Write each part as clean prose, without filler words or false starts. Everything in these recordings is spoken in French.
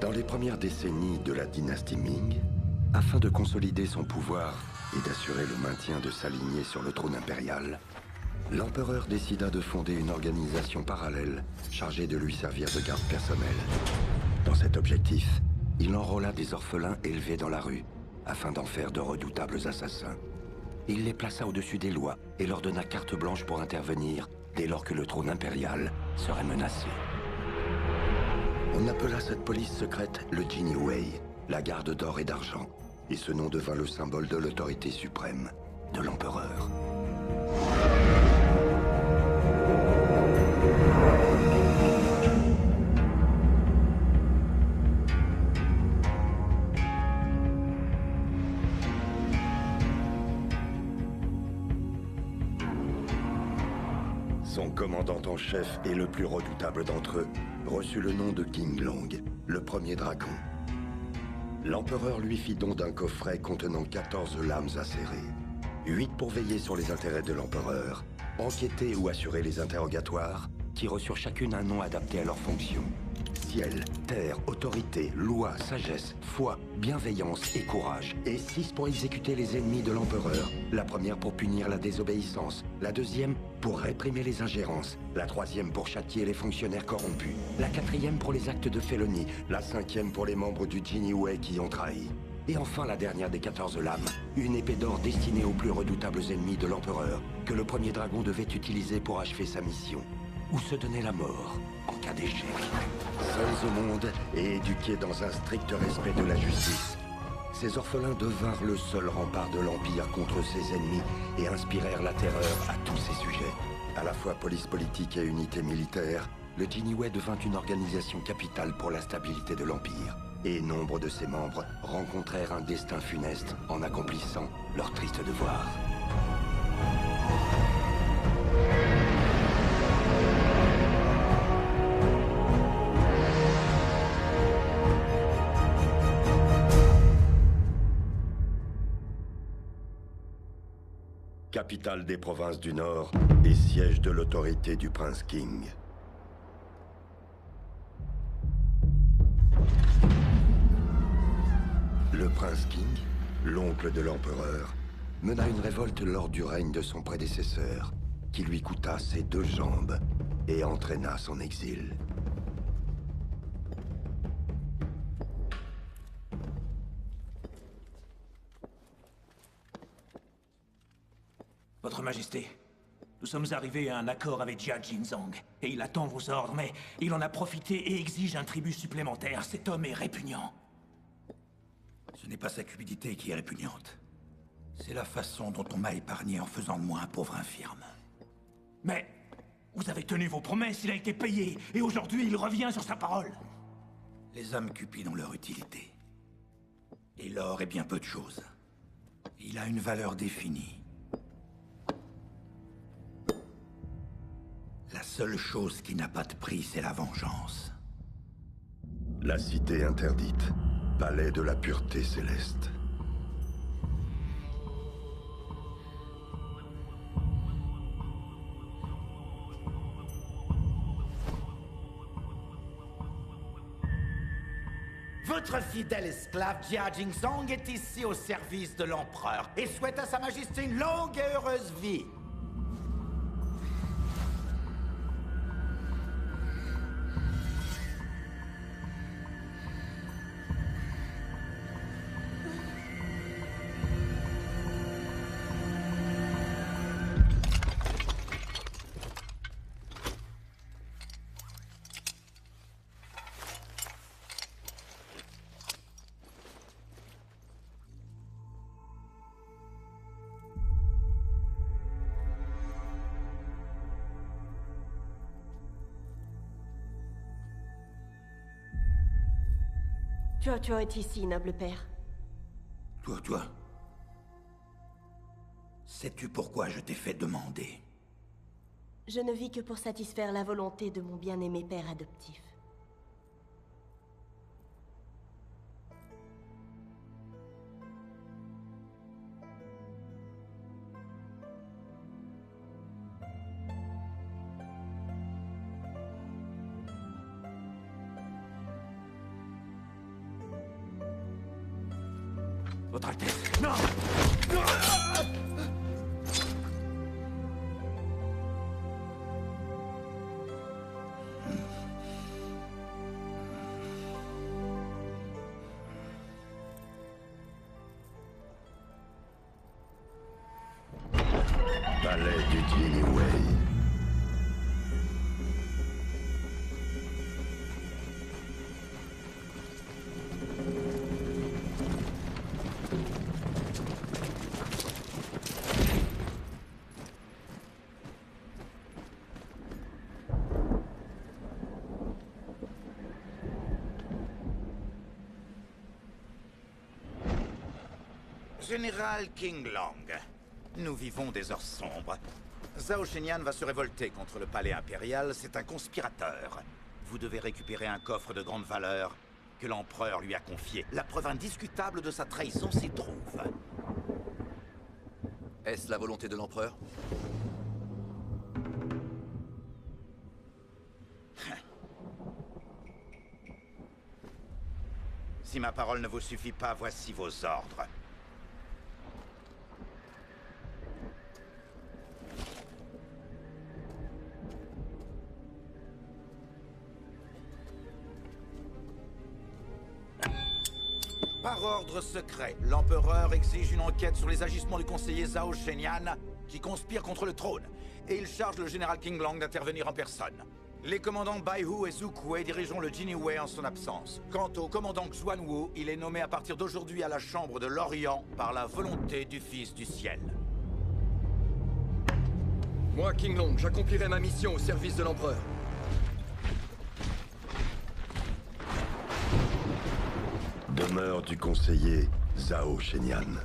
Dans les premières décennies de la dynastie Ming, afin de consolider son pouvoir et d'assurer le maintien de sa lignée sur le trône impérial, l'empereur décida de fonder une organisation parallèle chargée de lui servir de garde personnelle. Dans cet objectif, il enrôla des orphelins élevés dans la rue, afin d'en faire de redoutables assassins. Il les plaça au-dessus des lois et leur donna carte blanche pour intervenir dès lors que le trône impérial serait menacé. On appela cette police secrète le Jinniwei, la garde d'or et d'argent, et ce nom devint le symbole de l'autorité suprême de l'empereur. Son commandant en chef et le plus redoutable d'entre eux reçut le nom de King Long, le premier dragon. L'empereur lui fit don d'un coffret contenant 14 lames acérées. 8 pour veiller sur les intérêts de l'empereur, enquêter ou assurer les interrogatoires, qui reçurent chacune un nom adapté à leur fonction. Ciel, terre, autorité, loi, sagesse, foi, bienveillance et courage. Et 6 pour exécuter les ennemis de l'empereur. La première pour punir la désobéissance. La deuxième pour réprimer les ingérences. La troisième pour châtier les fonctionnaires corrompus. La quatrième pour les actes de félonie. La cinquième pour les membres du Jinniwei qui ont trahi. Et enfin la dernière des 14 lames, une épée d'or destinée aux plus redoutables ennemis de l'empereur, que le premier dragon devait utiliser pour achever sa mission. Ou se donner la mort, en cas d'échec. Seuls au monde et éduqués dans un strict respect de la justice, ces orphelins devinrent le seul rempart de l'Empire contre ses ennemis et inspirèrent la terreur à tous ses sujets. À la fois police politique et unité militaire, le Jinniwei devint une organisation capitale pour la stabilité de l'Empire. Et nombre de ses membres rencontrèrent un destin funeste en accomplissant leur triste devoir. Capitale des provinces du Nord et siège de l'autorité du prince King. Le prince King, l'oncle de l'empereur, mena une révolte lors du règne de son prédécesseur, qui lui coûta ses 2 jambes et entraîna son exil. Votre Majesté, nous sommes arrivés à un accord avec Jia Jinzang, et il attend vos ordres, mais il en a profité et exige un tribut supplémentaire. Cet homme est répugnant. Ce n'est pas sa cupidité qui est répugnante. C'est la façon dont on m'a épargné en faisant de moi un pauvre infirme. Mais vous avez tenu vos promesses, il a été payé, et aujourd'hui il revient sur sa parole. Les hommes cupides ont leur utilité. Et l'or est bien peu de choses. Il a une valeur définie. La seule chose qui n'a pas de prix, c'est la vengeance. La cité interdite, palais de la pureté céleste. Votre fidèle esclave Jia Jinzang est ici au service de l'empereur et souhaite à Sa Majesté une longue et heureuse vie. Tu es ici, noble père. Toi. Sais-tu pourquoi je t'ai fait demander? Je ne vis que pour satisfaire la volonté de mon bien-aimé père adoptif. Votre Altesse. Non! Palais du Jinway. Général King Long, nous vivons des heures sombres. Zhao Shenyang va se révolter contre le palais impérial, c'est un conspirateur. Vous devez récupérer un coffre de grande valeur que l'empereur lui a confié. La preuve indiscutable de sa trahison s'y trouve. Est-ce la volonté de l'empereur? Si ma parole ne vous suffit pas, voici vos ordres. Par ordre secret, l'empereur exige une enquête sur les agissements du conseiller Zhao Shenyang qui conspire contre le trône, et il charge le général King Long d'intervenir en personne. Les commandants Bai Hu et Zhu Kuei dirigeront le Jinwei en son absence. Quant au commandant Xuan Wu, il est nommé à partir d'aujourd'hui à la Chambre de l'Orient par la volonté du Fils du Ciel. Moi, King Long, j'accomplirai ma mission au service de l'empereur. Demeure du conseiller Zhao Shenyang.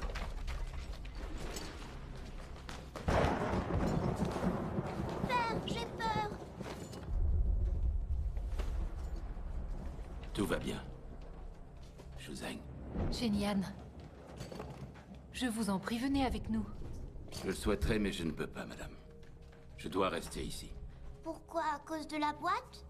Père, j'ai peur. Tout va bien. Shuzheng. Shenyang. Je vous en prie, venez avec nous. Je le souhaiterais, mais je ne peux pas, madame. Je dois rester ici. Pourquoi? À cause de la boîte?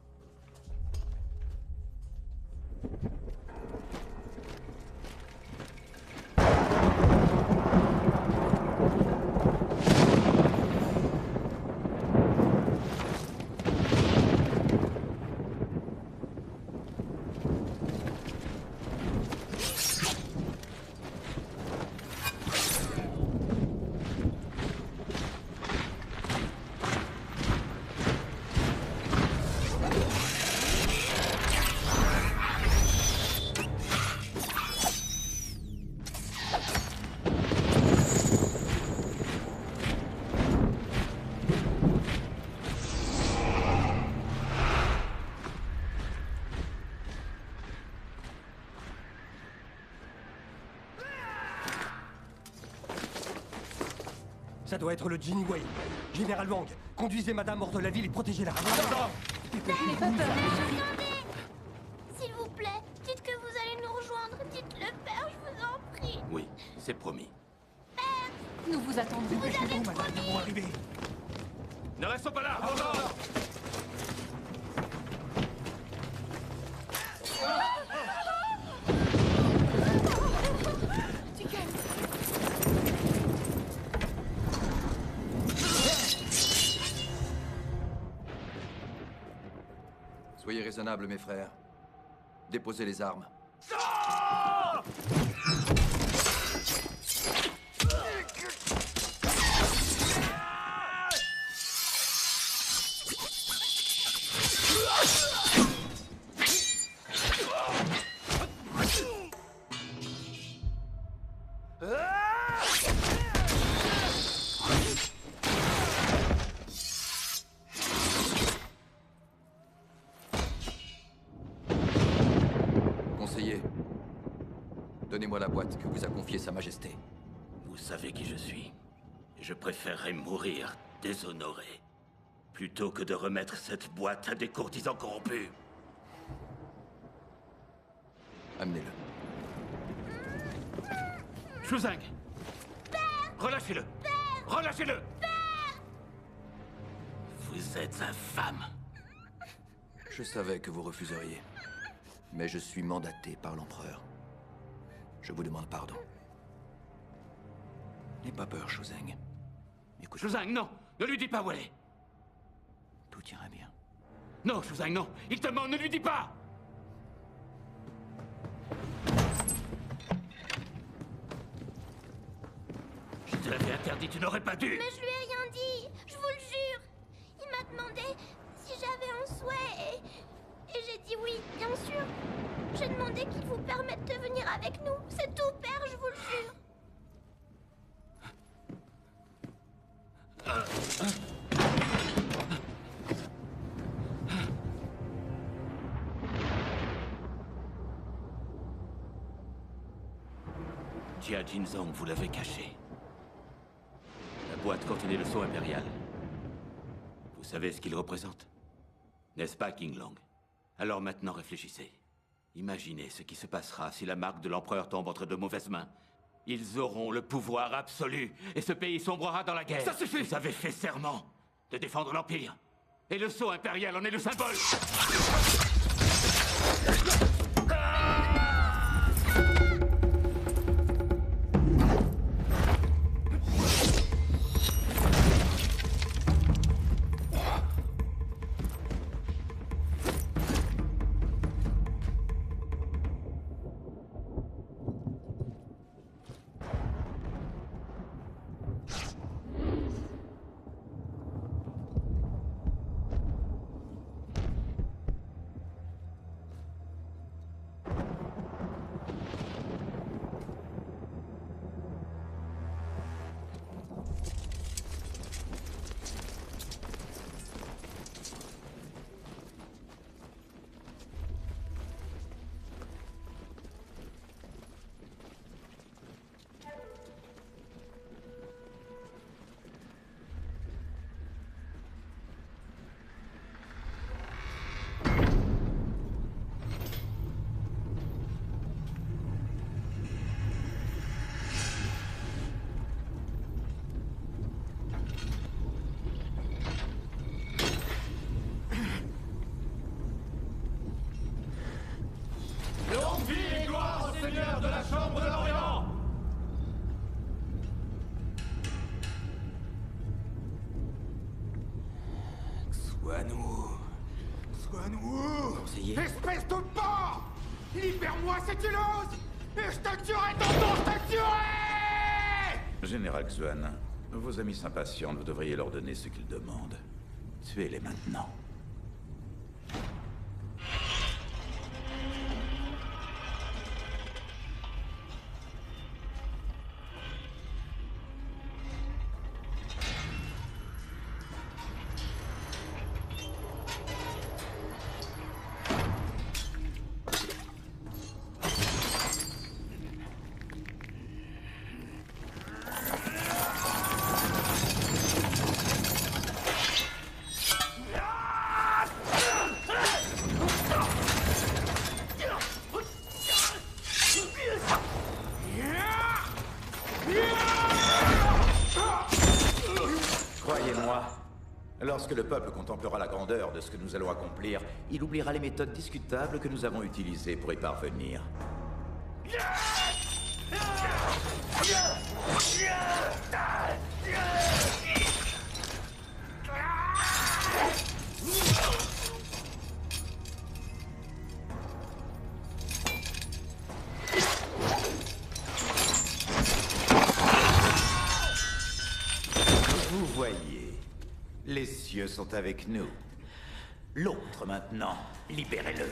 Ça doit être le Jinwei. Général Wang, conduisez madame hors de la ville et protégez-la. Attendez! S'il vous plaît, dites que vous allez nous rejoindre. Dites-le, père, je vous en prie. Oui, c'est promis. Nous vous attendons. Vous avez promis. Arriver. Ne restons pas là. Tu calmes. Soyez raisonnables, mes frères. Déposez les armes. Conseiller, donnez-moi la boîte que vous a confiée Sa Majesté. Vous savez qui je suis. Je préférerais mourir déshonoré plutôt que de remettre cette boîte à des courtisans corrompus. Amenez-le. Shuzheng! Relâchez-le! Relâchez-le! Vous êtes infâme! Je savais que vous refuseriez. Mais je suis mandaté par l'empereur. Je vous demande pardon. N'aie pas peur, Shuzheng. Écoute, Shuzheng, non! Ne lui dis pas où elle est! tout ira bien. Non, Shuzheng, non! Il te ment, ne lui dis pas! Je te l'avais interdit, tu n'aurais pas dû! Mais je lui ai rien dit, je vous le jure. Il m'a demandé si j'avais un souhait et j'ai dit oui, bien sûr. J'ai demandé qu'il vous permette de venir avec nous. C'est tout, père, je vous le jure. Jia Jinzong, vous l'avez caché. La boîte contenait le sceau impérial. Vous savez ce qu'il représente? N'est-ce pas, King Long? Alors maintenant, réfléchissez. Imaginez ce qui se passera si la marque de l'empereur tombe entre de mauvaises mains. Ils auront le pouvoir absolu, et ce pays sombrera dans la guerre. Ça suffit! Vous avez fait serment de défendre l'Empire. Et le sceau impérial en est le symbole. Sois-nous! Conseiller. Espèce de porc! Libère-moi si tu l'oses! Et je te tuerai, tonton, je te tuerai! Général Xuan, vos amis s'impatientent, vous devriez leur donner ce qu'ils demandent. Tuez-les maintenant. Croyez-moi, lorsque le peuple contemplera la grandeur de ce que nous allons accomplir, il oubliera les méthodes discutables que nous avons utilisées pour y parvenir. Vous voyez, les cieux sont avec nous. L'autre maintenant, libérez-le.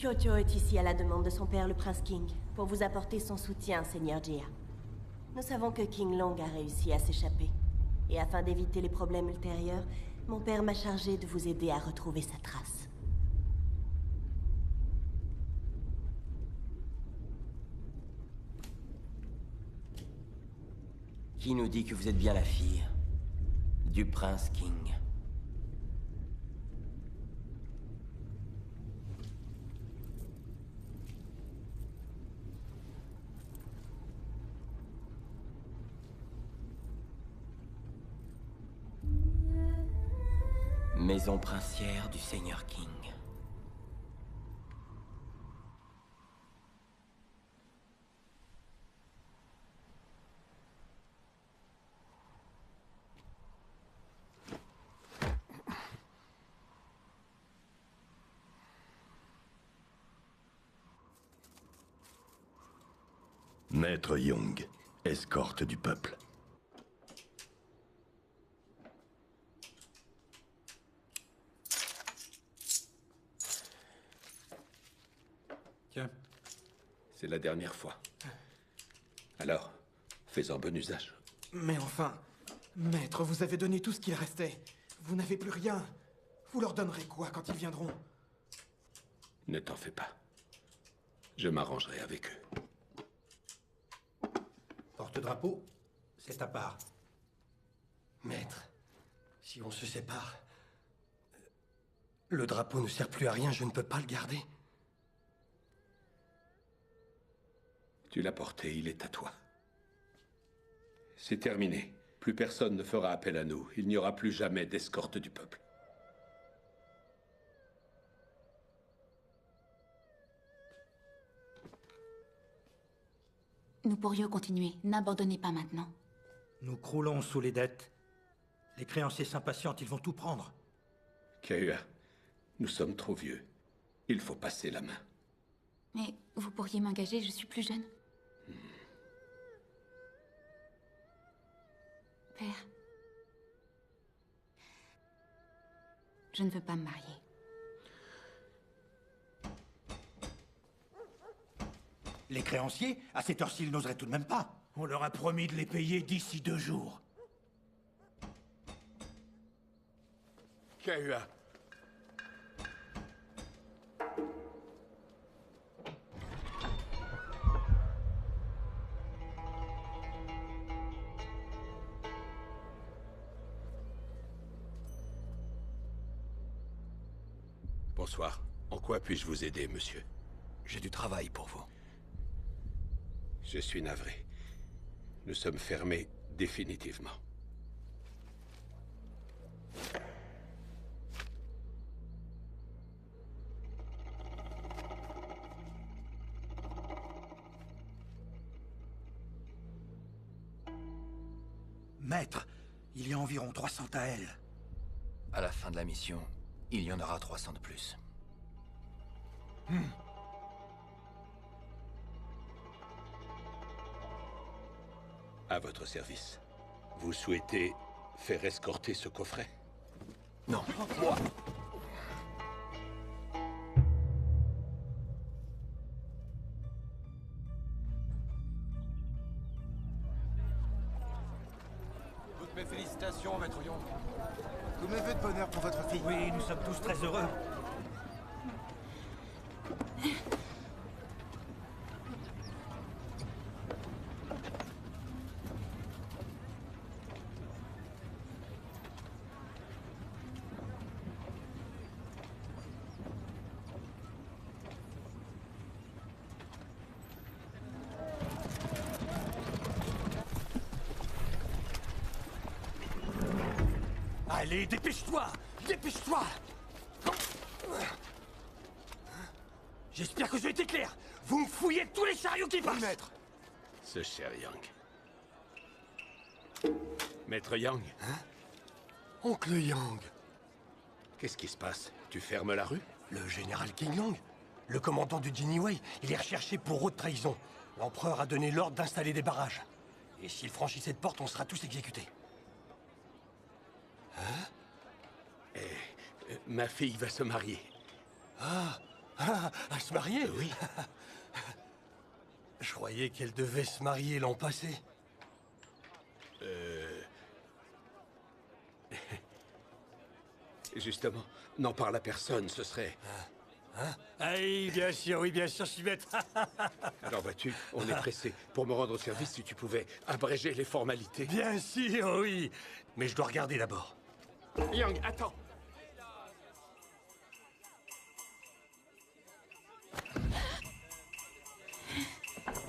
Chocho est ici à la demande de son père, le prince King, pour vous apporter son soutien, Seigneur Jia. Nous savons que King Long a réussi à s'échapper. Et afin d'éviter les problèmes ultérieurs, mon père m'a chargé de vous aider à retrouver sa trace. Qui nous dit que vous êtes bien la fille du prince King? Maison princière du Seigneur King. Maître Young, escorte du peuple. Tiens, c'est la dernière fois. Alors, fais-en bon usage. Mais enfin, maître, vous avez donné tout ce qu'il restait. Vous n'avez plus rien. Vous leur donnerez quoi quand ils viendront? Ne t'en fais pas. Je m'arrangerai avec eux. Porte-drapeau, c'est ta part. Maître, si on se sépare, le drapeau ne sert plus à rien, je ne peux pas le garder. Tu l'as porté, il est à toi. C'est terminé. Plus personne ne fera appel à nous. Il n'y aura plus jamais d'escorte du peuple. Nous pourrions continuer. N'abandonnez pas maintenant. Nous croulons sous les dettes. Les créanciers s'impatientent, ils vont tout prendre. Kahua, nous sommes trop vieux. Il faut passer la main. Mais vous pourriez m'engager, je suis plus jeune. Père. Je ne veux pas me marier. Les créanciers, à cette heure-ci, ils n'oseraient tout de même pas. On leur a promis de les payer d'ici 2 jours. Kahua. Bonsoir. En quoi puis-je vous aider, monsieur? J'ai du travail pour vous. Je suis navré. Nous sommes fermés définitivement. Maître, il y a environ 300 Taëls. À la fin de la mission, il y en aura 300 de plus. À votre service. Vous souhaitez faire escorter ce coffret? Non, moi. Toutes mes félicitations, Maître Young. Tous mes vœux de bonheur pour votre fille. Oui, nous sommes tous très heureux. Allez, dépêche-toi! Dépêche-toi! J'espère que j'ai été clair! Vous me fouillez tous les chariots qui passent! Maître! Ce cher Yang. Maître Yang? Hein? Oncle Yang! Qu'est-ce qui se passe? Tu fermes la rue? Le général King Long, le commandant du Jinniwei, il est recherché pour haute trahison. L'empereur a donné l'ordre d'installer des barrages. Et s'il franchit cette porte, on sera tous exécutés. Ma fille va se marier. À se marier? Oui. Je croyais qu'elle devait se marier l'an passé. Justement, n'en parle à personne, ce serait... Hein? Ah oui, bien sûr, je suis bête. Alors vois-tu, on est pressé. Pour me rendre service, si tu pouvais abréger les formalités. Bien sûr, oui. Mais je dois regarder d'abord. Yang, attends.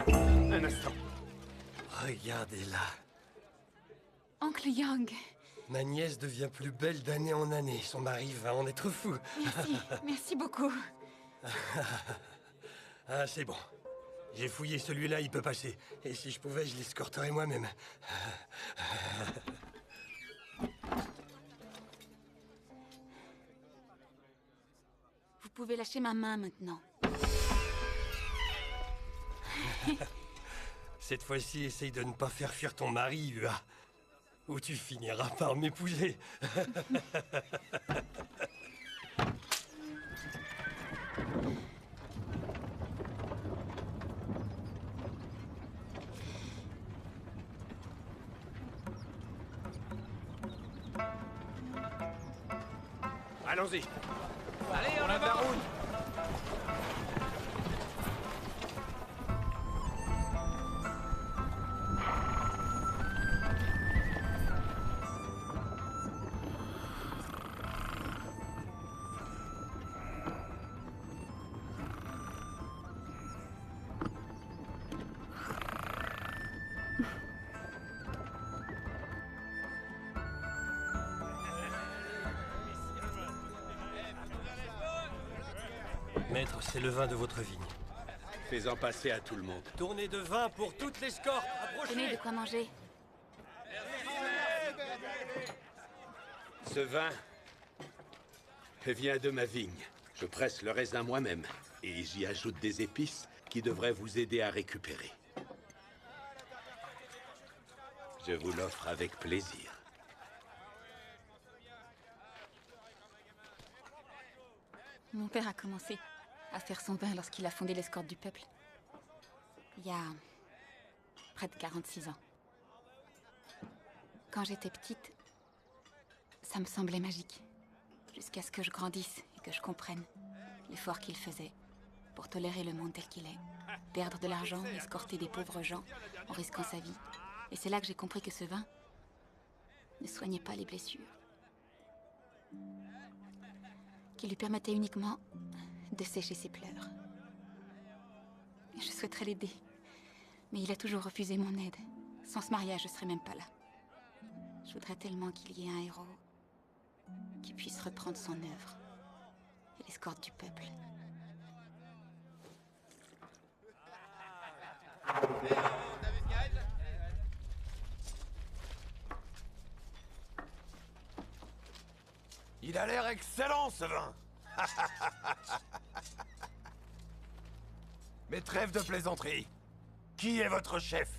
Un instant. Regardez-la. Oncle Yang. Ma nièce devient plus belle d'année en année. Son mari va en être fou. Merci, merci beaucoup. Ah, c'est bon. J'ai fouillé celui-là, il peut passer. Et si je pouvais, je l'escorterais moi-même. Vous pouvez lâcher ma main maintenant. Cette fois-ci, essaye de ne pas faire fuir ton mari, Ua. Ou tu finiras par m'épouser. Allons-y. Allez, on a de la route. Maître, c'est le vin de votre vigne. Fais-en passer à tout le monde. Tournée de vin pour toute l'escorte. Approchez. Tenez de quoi manger. Ce vin vient de ma vigne. Je presse le raisin moi-même. Et j'y ajoute des épices qui devraient vous aider à récupérer. Je vous l'offre avec plaisir. Mon père a commencé à faire son vin lorsqu'il a fondé l'escorte du peuple. Il y a près de 46 ans. Quand j'étais petite, ça me semblait magique. Jusqu'à ce que je grandisse et que je comprenne l'effort qu'il faisait pour tolérer le monde tel qu'il est. Perdre de l'argent, escorter des pauvres gens en risquant sa vie. Et c'est là que j'ai compris que ce vin ne soignait pas les blessures. Qu'il lui permettait uniquement de sécher ses pleurs. Je souhaiterais l'aider, mais il a toujours refusé mon aide. Sans ce mariage, je serais même pas là. Je voudrais tellement qu'il y ait un héros qui puisse reprendre son œuvre et l'escorte du peuple. Il a l'air excellent, ce vin. Mais trêve de plaisanterie. Qui est votre chef?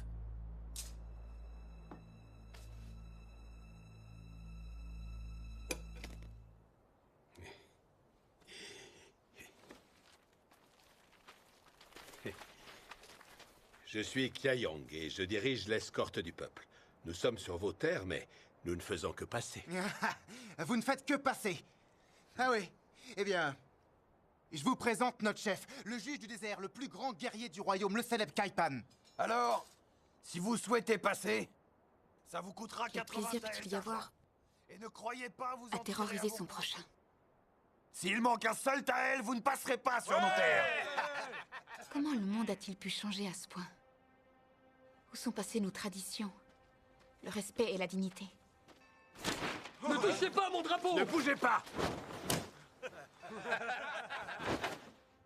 Je suis Kia Yang et je dirige l'escorte du peuple. Nous sommes sur vos terres, mais nous ne faisons que passer. Vous ne faites que passer. Ah oui. Eh bien, je vous présente notre chef, le juge du désert, le plus grand guerrier du royaume, le célèbre Kaipan. Alors, si vous souhaitez passer, ça vous coûtera Quel 80 plaisir peut-il y avoir Et ne croyez pas vous à terroriser son prochain. S'il manque un seul Taël, vous ne passerez pas sur nos terres. Comment le monde a-t-il pu changer à ce point? Où sont passées nos traditions, le respect et la dignité? Ne touchez pas à mon drapeau! Ne bougez pas!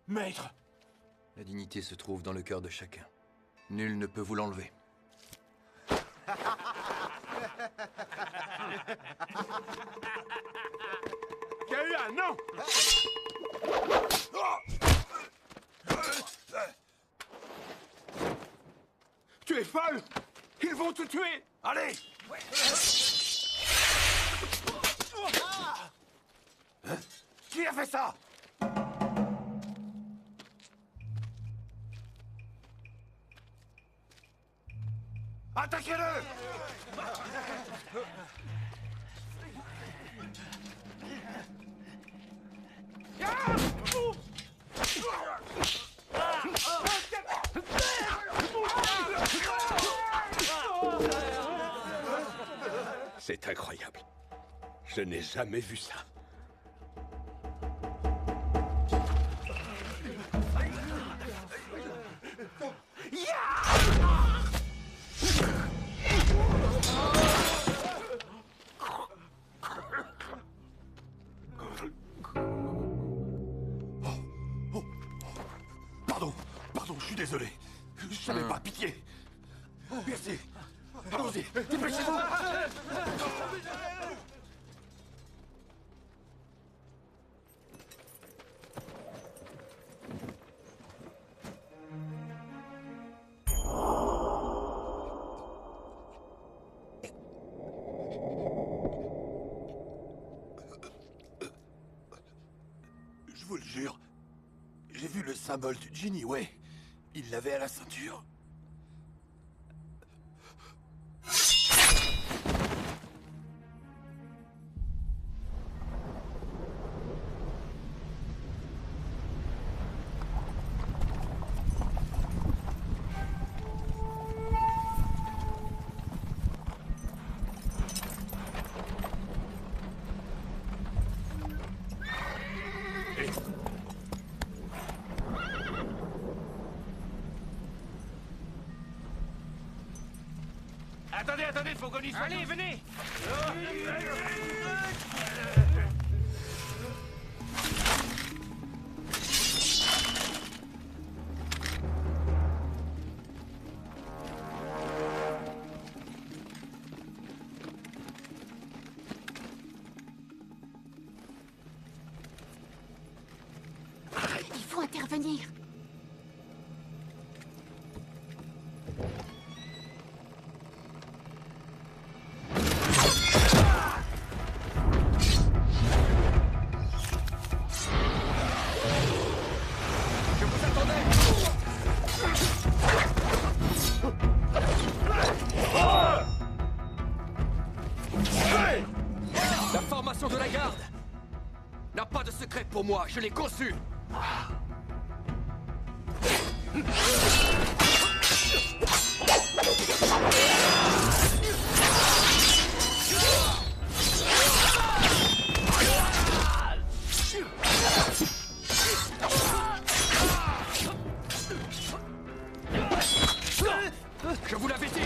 Maître! La dignité se trouve dans le cœur de chacun. Nul ne peut vous l'enlever. Kaua, non! Tu es folle! Ils vont te tuer! Allez! Qui a fait ça? Attaquez-le! C'est incroyable. Je n'ai jamais vu ça. Pardon, je suis désolé. Je savais pas, pitié. Merci. Allons-y, dépêchez-vous. Je vous le jure, j'ai vu le symbole du Genie Way. Il l'avait à la ceinture. Attendez, faut qu'on y soit. Allez, venez! Il faut intervenir. La formation de la garde n'a pas de secret pour moi, je l'ai conçue. Je vous l'avais dit.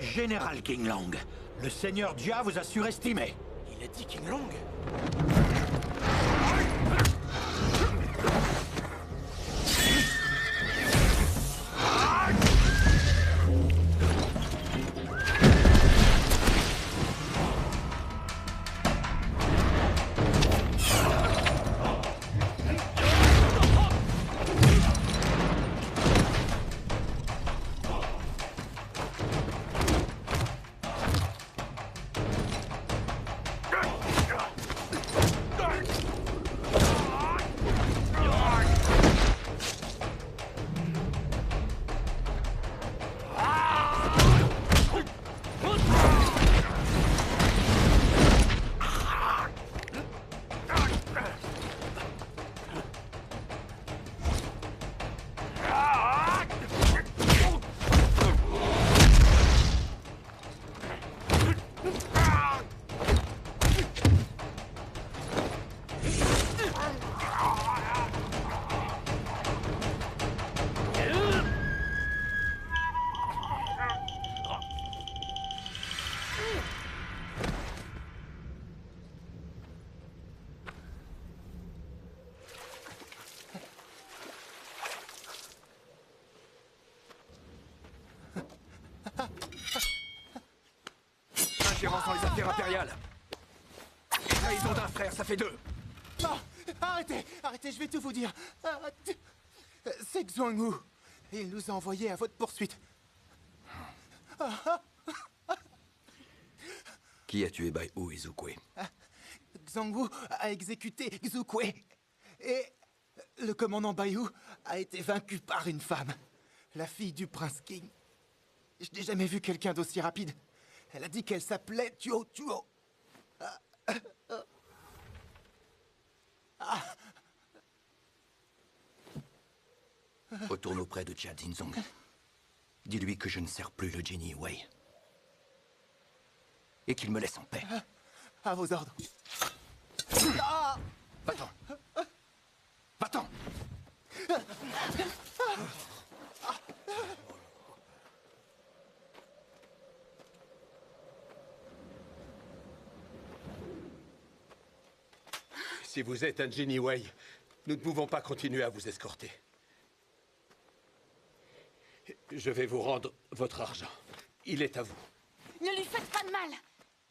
Général King Long, le Seigneur Jia vous a surestimé. Il a dit King Long? ingérence dans les affaires impériales. Trahison d'un frère, ça fait 2. Non, arrêtez, arrêtez, je vais tout vous dire. C'est Xuanwu. Il nous a envoyés à votre poursuite. Qui a tué Baihu et Zukwe? Xuanwu a exécuté Zukwe. Et le commandant Baihu a été vaincu par une femme. La fille du prince King. Je n'ai jamais vu quelqu'un d'aussi rapide. Elle a dit qu'elle s'appelait Tuo Tuo. Retourne auprès de Jia Jinzong. Dis-lui que je ne sers plus le Jinny Wei. Et qu'il me laisse en paix. À vos ordres. Va-t'en. Va-t'en. Si vous êtes un Jinny Wei, nous ne pouvons pas continuer à vous escorter. Je vais vous rendre votre argent. Il est à vous. Ne lui faites pas de mal.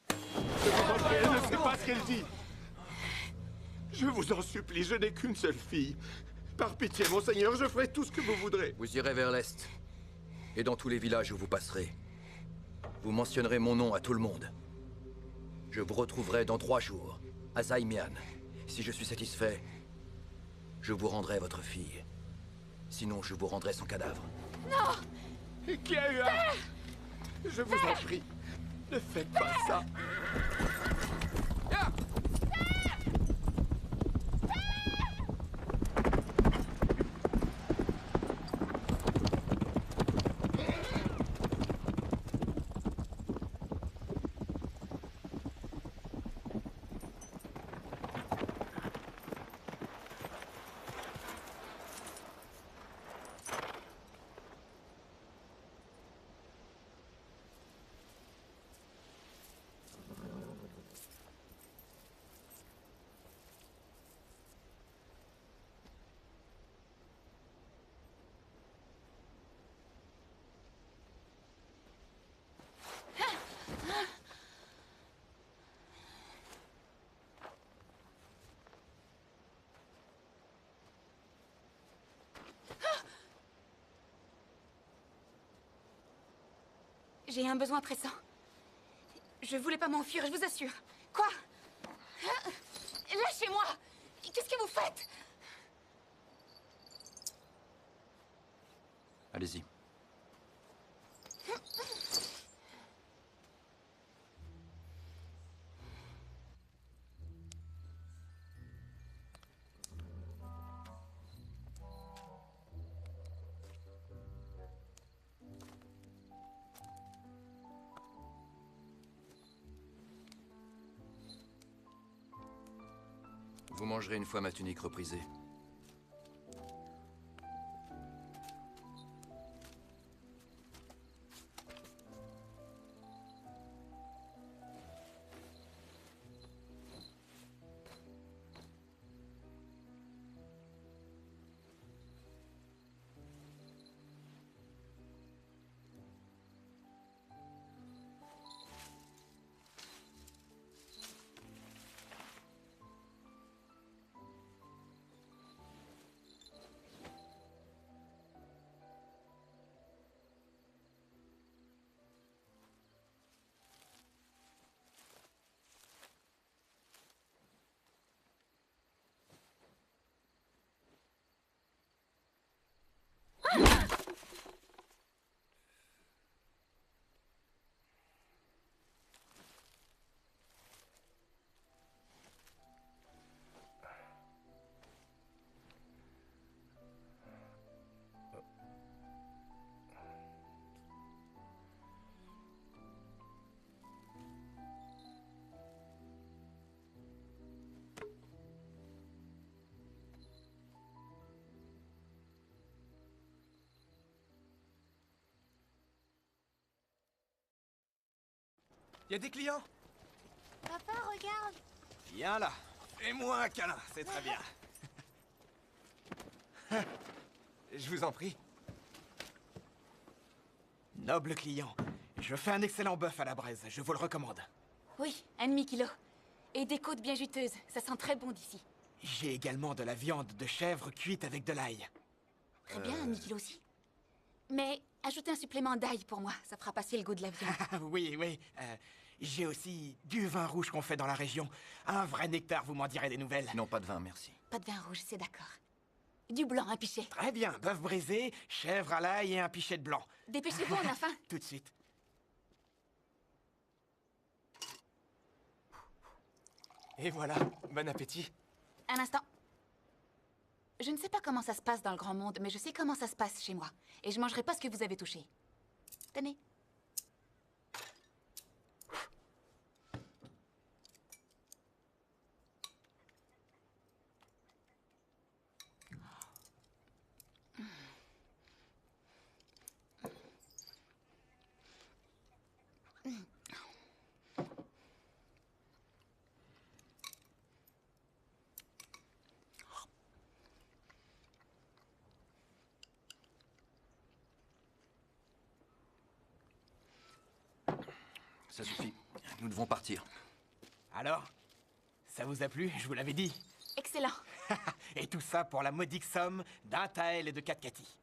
Elle ne sait pas ce qu'elle dit. Je vous en supplie, je n'ai qu'une seule fille. Par pitié, monseigneur, je ferai tout ce que vous voudrez. Vous irez vers l'est. Et dans tous les villages où vous passerez, vous mentionnerez mon nom à tout le monde. Je vous retrouverai dans 3 jours, à Zaimian. Si je suis satisfait, je vous rendrai votre fille. Sinon, je vous rendrai son cadavre. Non! Qui a eu un... Je vous en prie, ne faites pas ça. J'ai un besoin pressant. Je voulais pas m'enfuir, je vous assure. Quoi? Lâchez-moi! Qu'est-ce que vous faites? Allez-y. Vous mangerez une fois ma tunique reprisée. Y a des clients? Papa, regarde. Viens là. Fais-moi un câlin, c'est très bien. Je vous en prie. Noble client. Je fais un excellent bœuf à la braise, je vous le recommande. Oui, un demi-kilo. Et des côtes bien juteuses. Ça sent très bon d'ici. J'ai également de la viande de chèvre cuite avec de l'ail. Très bien, un demi-kilo aussi. Mais ajoutez un supplément d'ail pour moi. Ça fera passer le goût de la viande. Oui, oui. J'ai aussi du vin rouge qu'on fait dans la région. Un vrai nectar, vous m'en direz des nouvelles. Non, pas de vin, merci. Pas de vin rouge, c'est d'accord. Du blanc, un pichet. Très bien, bœuf brisé, chèvre à l'ail et un pichet de blanc. Dépêchez-vous, on a faim. Tout de suite. Et voilà, bon appétit. Un instant. Je ne sais pas comment ça se passe dans le grand monde, mais je sais comment ça se passe chez moi. Et je mangerai pas ce que vous avez touché. Tenez. Ça suffit. Nous devons partir. Alors, ça vous a plu? Je vous l'avais dit. Excellent. Et tout ça pour la modique somme d'un Tael et de 4 Cathy.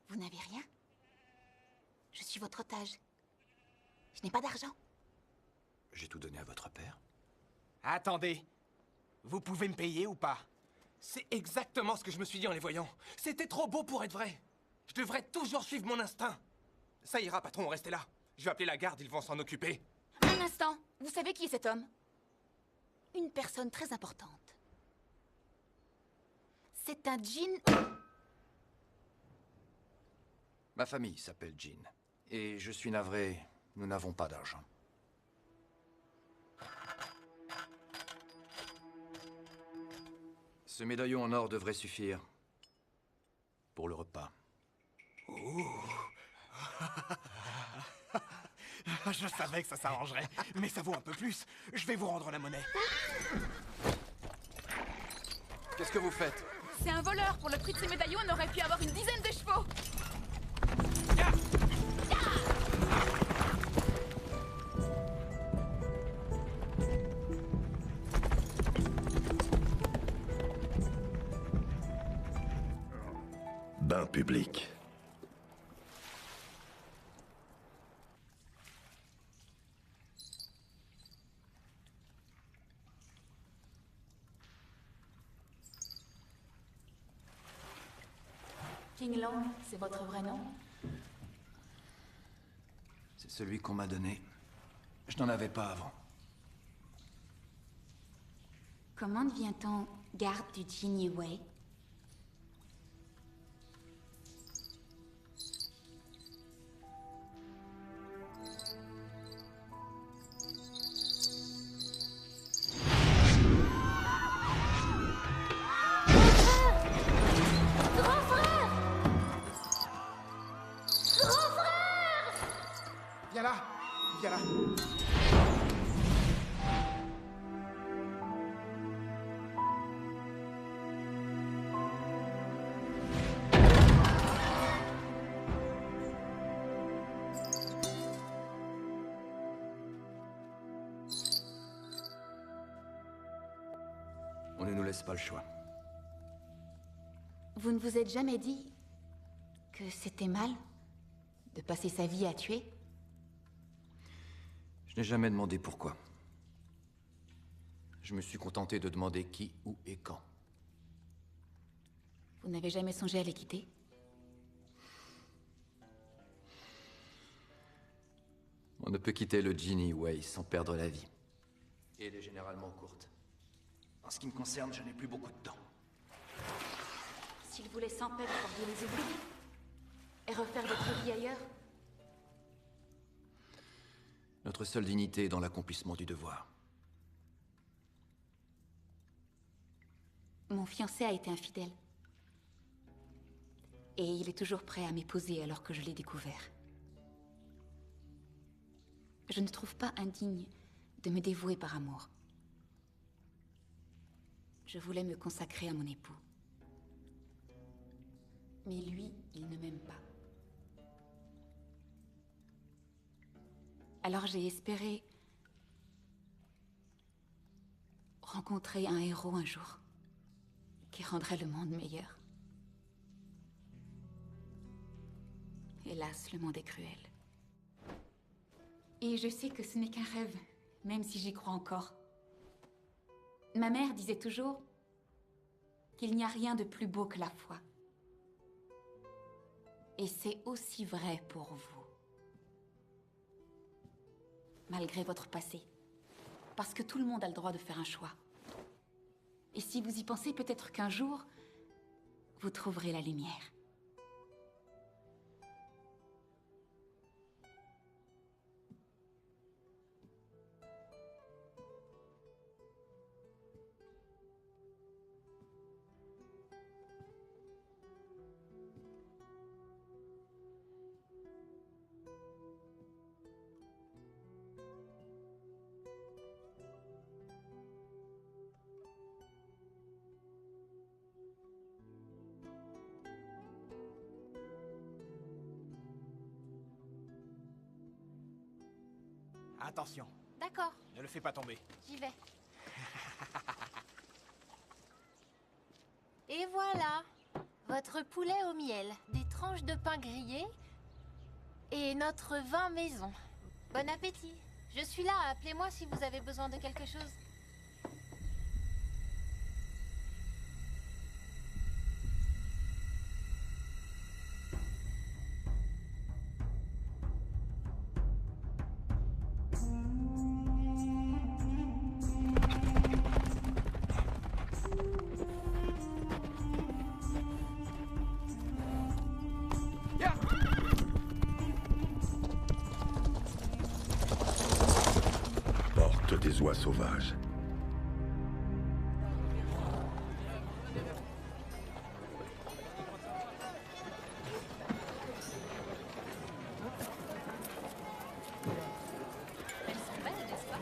Vous n'avez rien? Je suis votre otage. Je n'ai pas d'argent. J'ai tout donné à votre père. Attendez. Vous pouvez me payer ou pas? C'est exactement ce que je me suis dit en les voyant. C'était trop beau pour être vrai. Je devrais toujours suivre mon instinct. Ça ira, patron, restez là. Je vais appeler la garde, ils vont s'en occuper. Un instant. Vous savez qui est cet homme? Une personne très importante. C'est un djinn. Ma famille s'appelle Jean. Et je suis navré, nous n'avons pas d'argent. Ce médaillon en or devrait suffire pour le repas. Je savais que ça s'arrangerait, mais ça vaut un peu plus. Je vais vous rendre la monnaie. Qu'est-ce que vous faites? C'est un voleur. Pour le prix de ces médaillons, on aurait pu avoir une dizaine de chevaux. Bain public. King Long, c'est votre vrai nom? C'est celui qu'on m'a donné. Je n'en avais pas avant. Comment devient-on garde du Jinyi Wei? Viens là, viens là. On ne nous laisse pas le choix. Vous ne vous êtes jamais dit que c'était mal de passer sa vie à tuer? Je n'ai jamais demandé pourquoi. Je me suis contenté de demander qui, où et quand. Vous n'avez jamais songé à les quitter? On ne peut quitter le Jinyi Wei sans perdre la vie. Et elle est généralement courte. En ce qui me concerne, je n'ai plus beaucoup de temps. S'ils vous laissent en paix, vous pourriez les oublier et refaire votre vie ailleurs? Notre seule dignité est dans l'accomplissement du devoir. Mon fiancé a été infidèle. Et il est toujours prêt à m'épouser alors que je l'ai découvert. Je ne trouve pas indigne de me dévouer par amour. Je voulais me consacrer à mon époux. Mais lui, il ne m'aime pas. Alors j'ai espéré rencontrer un héros un jour qui rendrait le monde meilleur. Hélas, le monde est cruel. Et je sais que ce n'est qu'un rêve, même si j'y crois encore. Ma mère disait toujours qu'il n'y a rien de plus beau que la foi. Et c'est aussi vrai pour vous. Malgré votre passé. Parce que tout le monde a le droit de faire un choix. Et si vous y pensez, peut-être qu'un jour, vous trouverez la lumière. Attention, D'accord, ne le fais pas tomber. j'y vais. Et voilà, votre poulet au miel, des tranches de pain grillé et notre vin maison. Bon appétit. Je suis là, appelez-moi si vous avez besoin de quelque chose. Porte des oies sauvages. Elles sont belles, n'est-ce pas?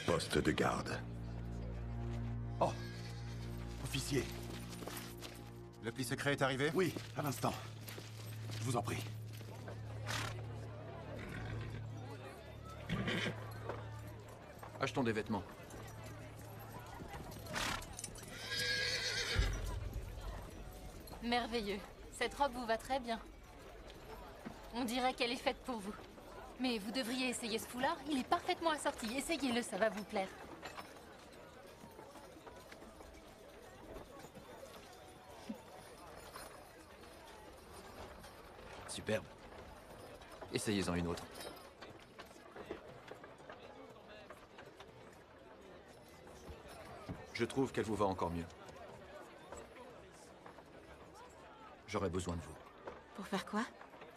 Poste de garde. Oh, officier. Le pli secret est arrivé? Oui, à l'instant. Je vous en prie. Achetons des vêtements. Merveilleux. Cette robe vous va très bien. On dirait qu'elle est faite pour vous. Mais vous devriez essayer ce foulard, il est parfaitement assorti. Essayez-le, ça va vous plaire. Superbe. Essayez-en une autre. Je trouve qu'elle vous va encore mieux. J'aurais besoin de vous. Pour faire quoi?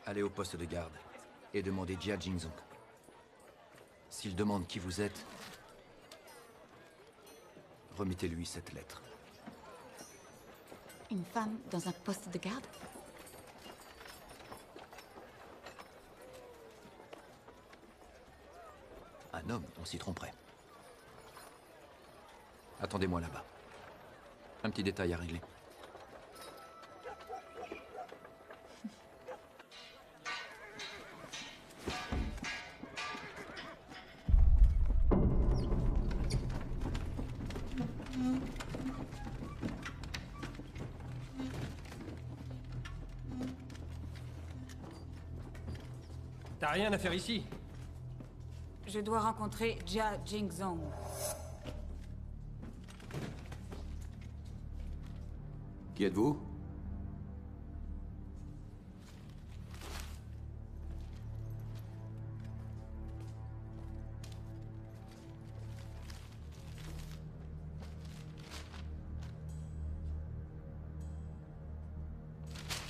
Allez au poste de garde et demandez Jia Jingzong. S'il demande qui vous êtes, remettez-lui cette lettre. Une femme dans un poste de garde? Un homme, on s'y tromperait. Attendez-moi là-bas. Un petit détail à régler. T'as rien à faire ici. Je dois rencontrer Jia Jingzong. Qui êtes-vous?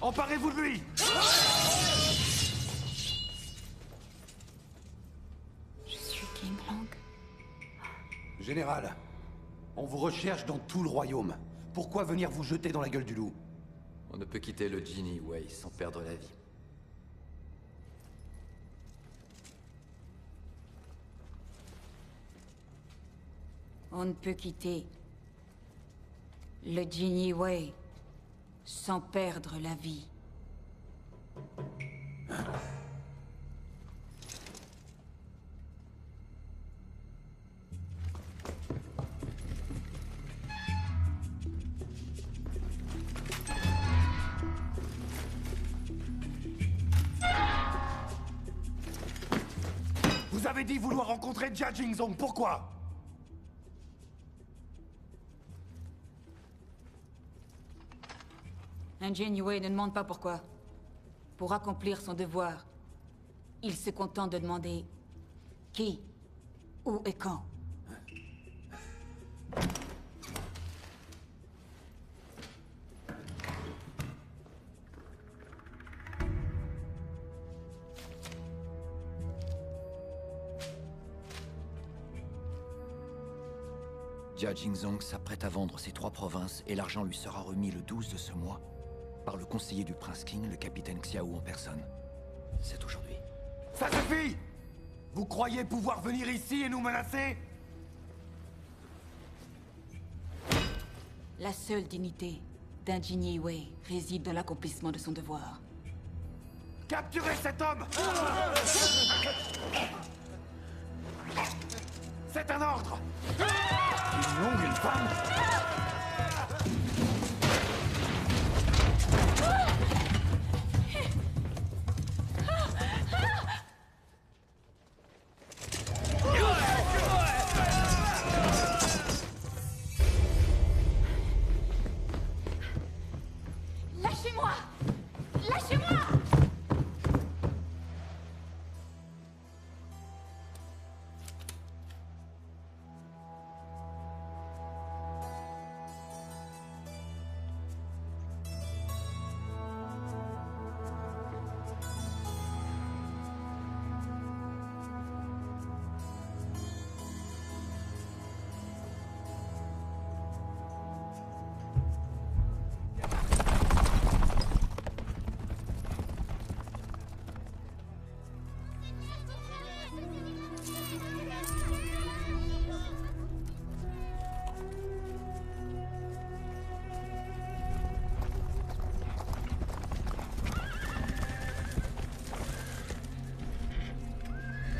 Emparez-vous de lui! Je suis King Long. Général, on vous recherche dans tout le royaume. Pourquoi venir vous jeter dans la gueule du loup? On ne peut quitter le Genie Way sans perdre la vie. On ne peut quitter le Genie Way sans perdre la vie. Vous avez dit vouloir rencontrer Jia Jingzong, pourquoi? Un Genie Way ne demande pas pourquoi. Pour accomplir son devoir, il se contente de demander qui, où et quand. Jia Jingzong s'apprête à vendre ses 3 provinces et l'argent lui sera remis le 12 de ce mois par le conseiller du prince King, le capitaine Xiao en personne. C'est aujourd'hui. Ça suffit! Vous croyez pouvoir venir ici et nous menacer? La seule dignité d'un Genie Way réside dans l'accomplissement de son devoir. Capturez cet homme! C'est un ordre! Une longue, une femme? Lâchez-moi! Lâchez-moi!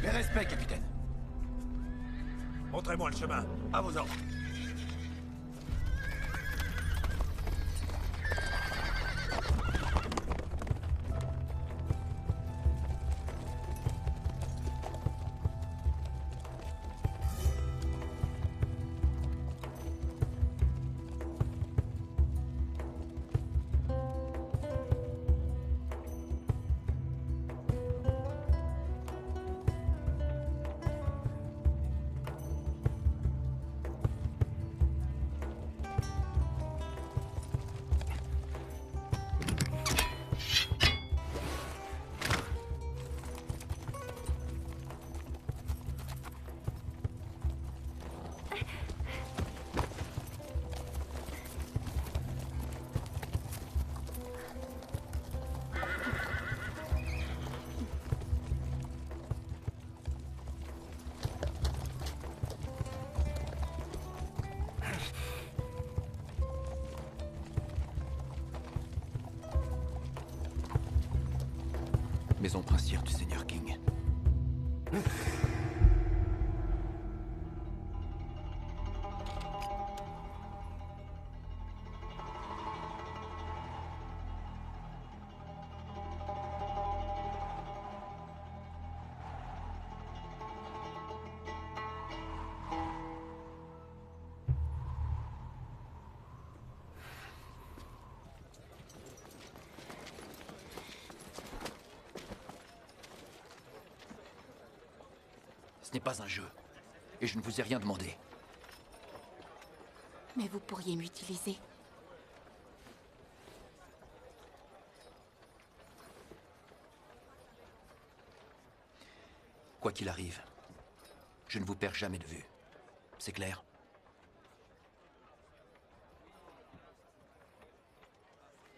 Les respects, capitaine. Montrez-moi le chemin. À vos ordres. Maison princière du Seigneur King. Ce n'est pas un jeu. Et je ne vous ai rien demandé. Mais vous pourriez m'utiliser. Quoi qu'il arrive, je ne vous perds jamais de vue. C'est clair?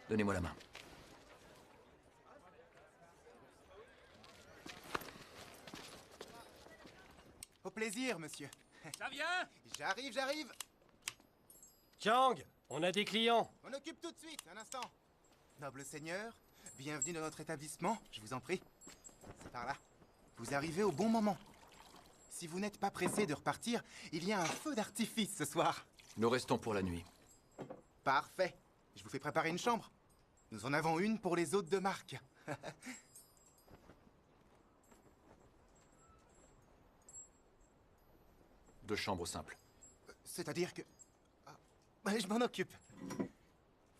Donnez-moi la main. Au plaisir, monsieur. Ça vient? J'arrive. Chang, on a des clients. On occupe tout de suite, un instant. Noble seigneur, bienvenue dans notre établissement, je vous en prie. C'est par là. Vous arrivez au bon moment. Si vous n'êtes pas pressé de repartir, il y a un feu d'artifice ce soir. Nous restons pour la nuit. Parfait. Je vous fais préparer une chambre. Nous en avons une pour les hôtes de marque. 2 chambres simples. C'est-à-dire que... Ah, je m'en occupe.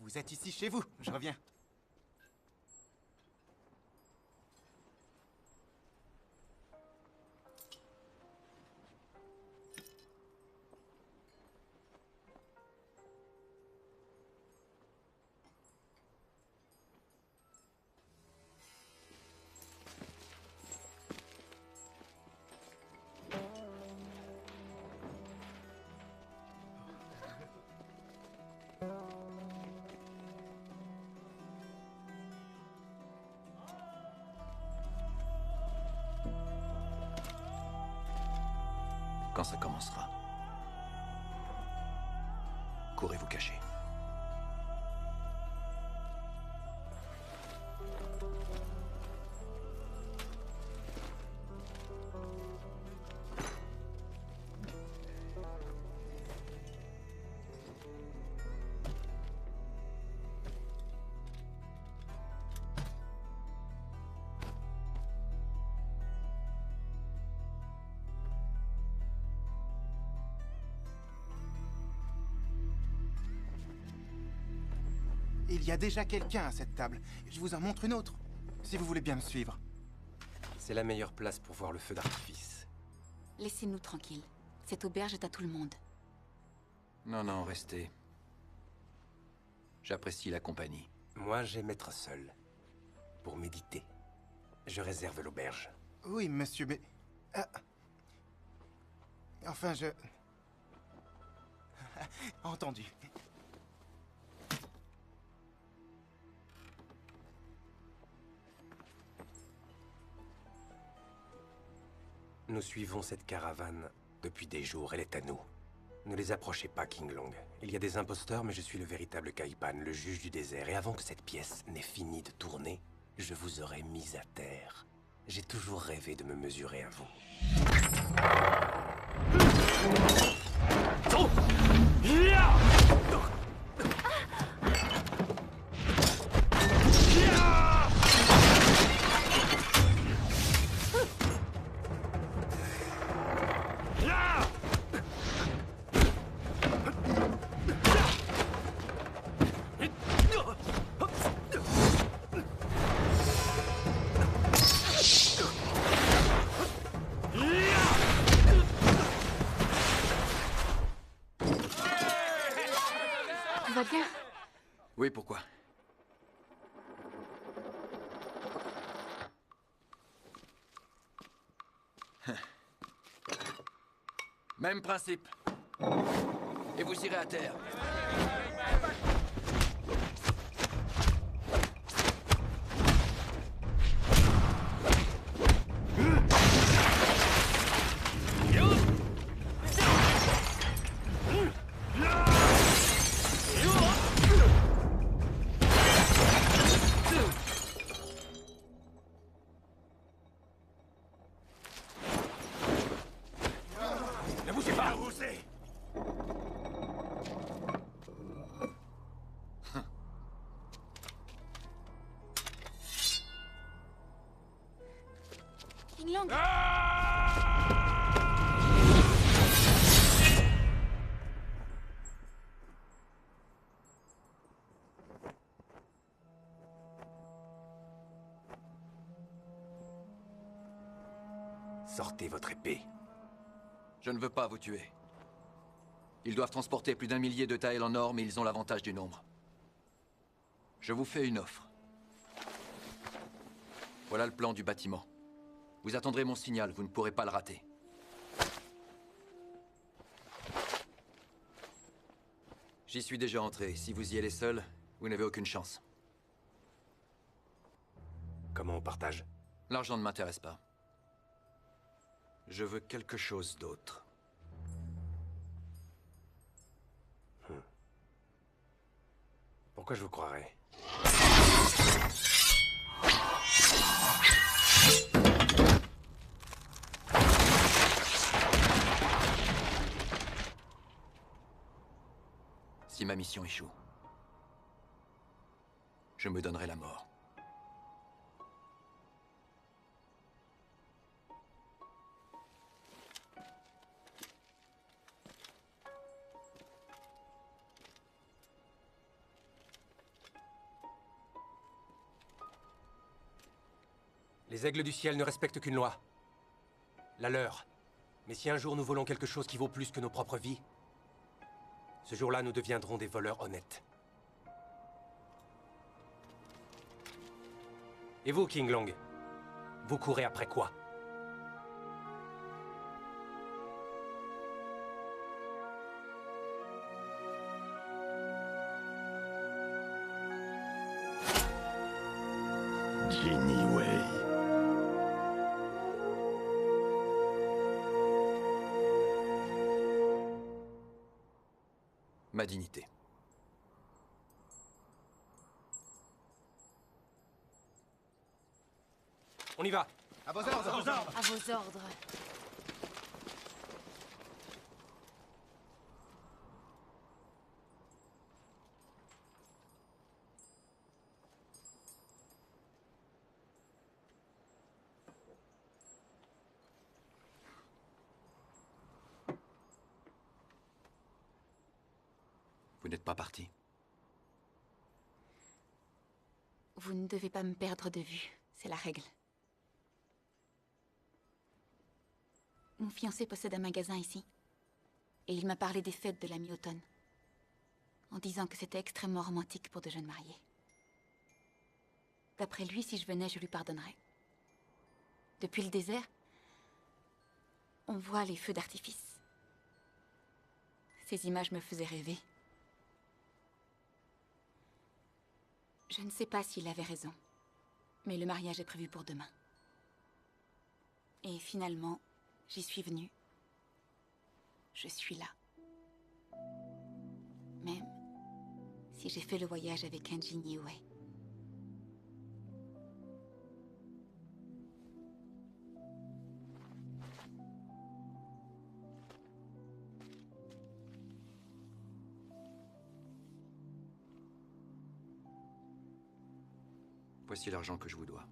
Vous êtes ici chez vous, je reviens. Quand ça commencera, courez vous cacher. Il y a déjà quelqu'un à cette table. Je vous en montre une autre, si vous voulez bien me suivre. C'est la meilleure place pour voir le feu d'artifice. Laissez-nous tranquilles. Cette auberge est à tout le monde. Non, non, restez. J'apprécie la compagnie. Moi, j'aime être seul. Pour méditer. Je réserve l'auberge. Oui, monsieur, mais... Enfin, je... Entendu. Nous suivons cette caravane depuis des jours, elle est à nous. Ne les approchez pas, King Long. Il y a des imposteurs, mais je suis le véritable Kaipan, le juge du désert. Et avant que cette pièce n'ait fini de tourner, je vous aurais mis à terre. J'ai toujours rêvé de me mesurer à vous. Tout va bien? Oui, pourquoi? Même principe. Et vous irez à terre. Ne bougez pas! Avancez! King Long! Sortez votre épée. Je ne veux pas vous tuer. Ils doivent transporter plus d'1 millier de Tael en or, mais ils ont l'avantage du nombre. Je vous fais une offre. Voilà le plan du bâtiment. Vous attendrez mon signal, vous ne pourrez pas le rater. J'y suis déjà entré. Si vous y allez seul, vous n'avez aucune chance. Comment on partage? L'argent ne m'intéresse pas. Je veux quelque chose d'autre. Pourquoi je vous croirais? Si ma mission échoue, je me donnerai la mort. Les aigles du ciel ne respectent qu'une loi. La leur. Mais si un jour nous volons quelque chose qui vaut plus que nos propres vies, ce jour-là, nous deviendrons des voleurs honnêtes. Et vous, King Long, vous courez après quoi? Ginny Wei. Ma dignité. On y va. À vos ordres. À vos ordres. Vous n'êtes pas parti. Vous ne devez pas me perdre de vue, c'est la règle. Mon fiancé possède un magasin ici. Et il m'a parlé des fêtes de la mi-automne. En disant que c'était extrêmement romantique pour de jeunes mariés. D'après lui, si je venais, je lui pardonnerais. Depuis le désert, on voit les feux d'artifice. Ces images me faisaient rêver. Je ne sais pas s'il avait raison, mais le mariage est prévu pour demain. Et finalement, j'y suis venue. Je suis là. Même si j'ai fait le voyage avec un Ginny Wei. Voici l'argent que je vous dois.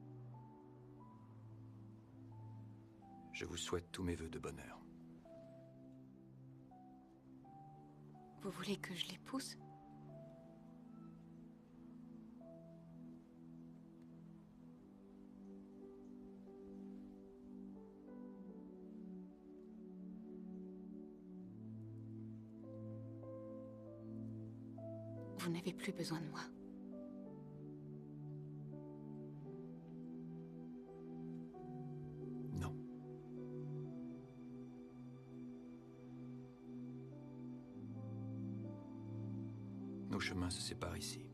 Je vous souhaite tous mes vœux de bonheur. Vous voulez que je l'épouse? Vous n'avez plus besoin de moi. Non. Nos chemins se séparent ici.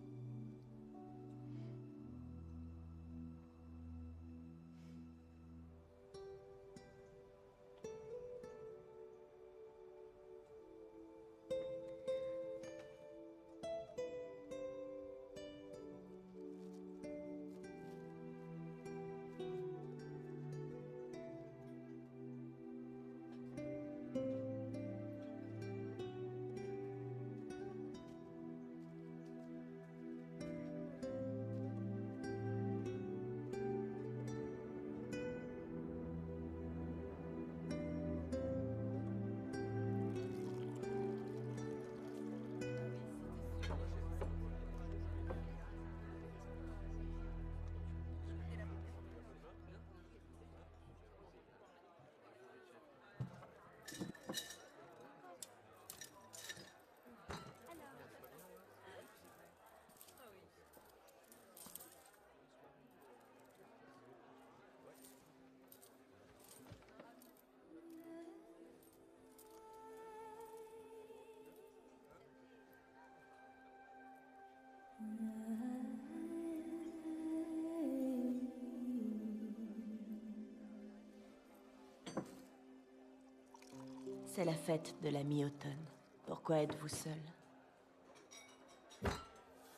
C'est la fête de la mi-automne. Pourquoi êtes-vous seul?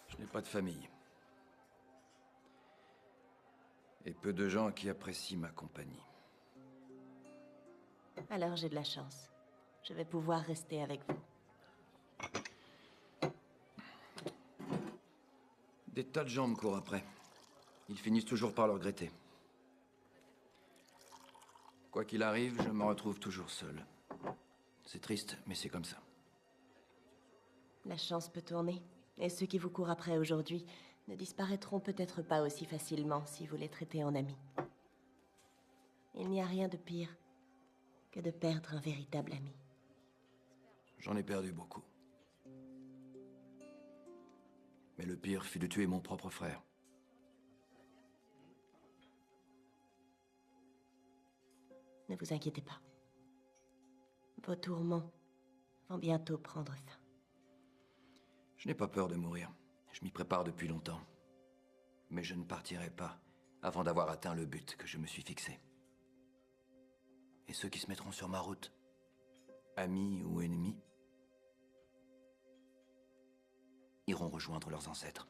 Je n'ai pas de famille. Et peu de gens qui apprécient ma compagnie. Alors j'ai de la chance. Je vais pouvoir rester avec vous. Des tas de gens me courent après. Ils finissent toujours par le regretter. Quoi qu'il arrive, je me retrouve toujours seul. C'est triste, mais c'est comme ça. La chance peut tourner. Et ceux qui vous courent après aujourd'hui ne disparaîtront peut-être pas aussi facilement si vous les traitez en amis. Il n'y a rien de pire que de perdre un véritable ami. J'en ai perdu beaucoup. Mais le pire fut de tuer mon propre frère. Ne vous inquiétez pas. Vos tourments vont bientôt prendre fin. Je n'ai pas peur de mourir. Je m'y prépare depuis longtemps. Mais je ne partirai pas avant d'avoir atteint le but que je me suis fixé. Et ceux qui se mettront sur ma route, amis ou ennemis, iront rejoindre leurs ancêtres.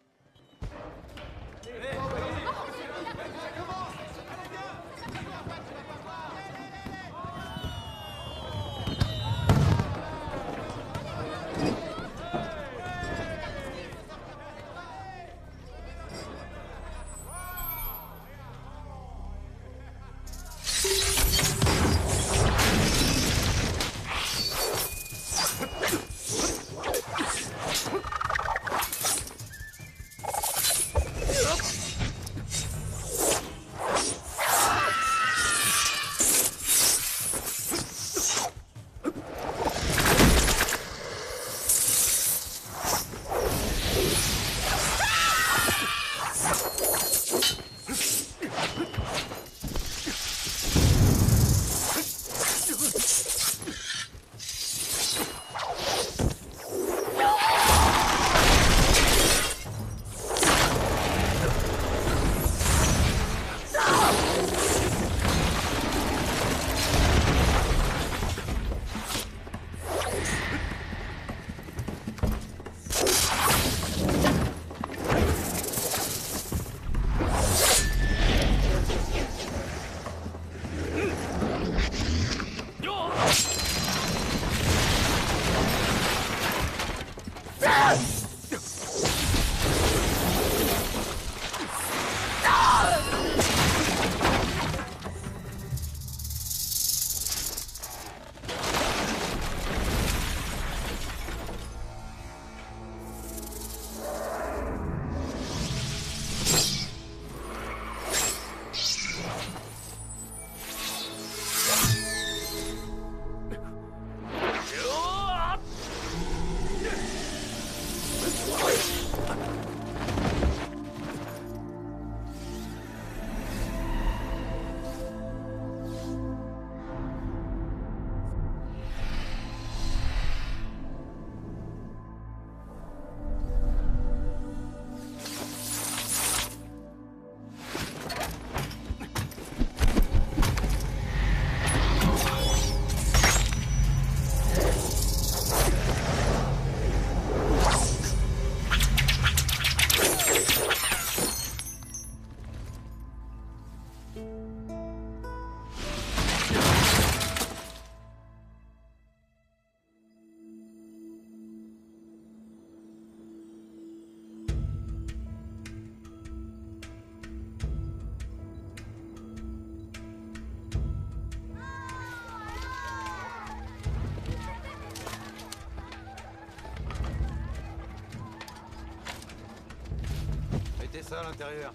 Ça à l'intérieur.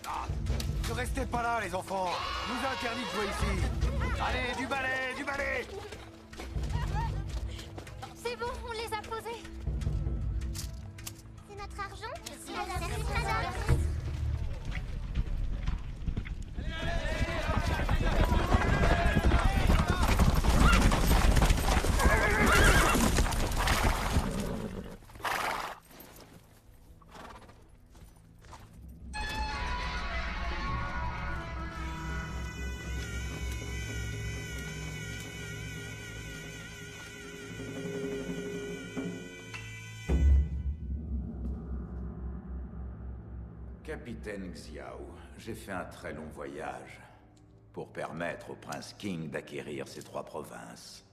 Ah, ne restez pas là, les enfants. Je vous ai interdit de jouer ici. Allez, du balai, du balai. C'est bon, on les a posés. C'est notre argent? Merci, madame. Capitaine Xiao, j'ai fait un très long voyage pour permettre au prince King d'acquérir ces 3 provinces.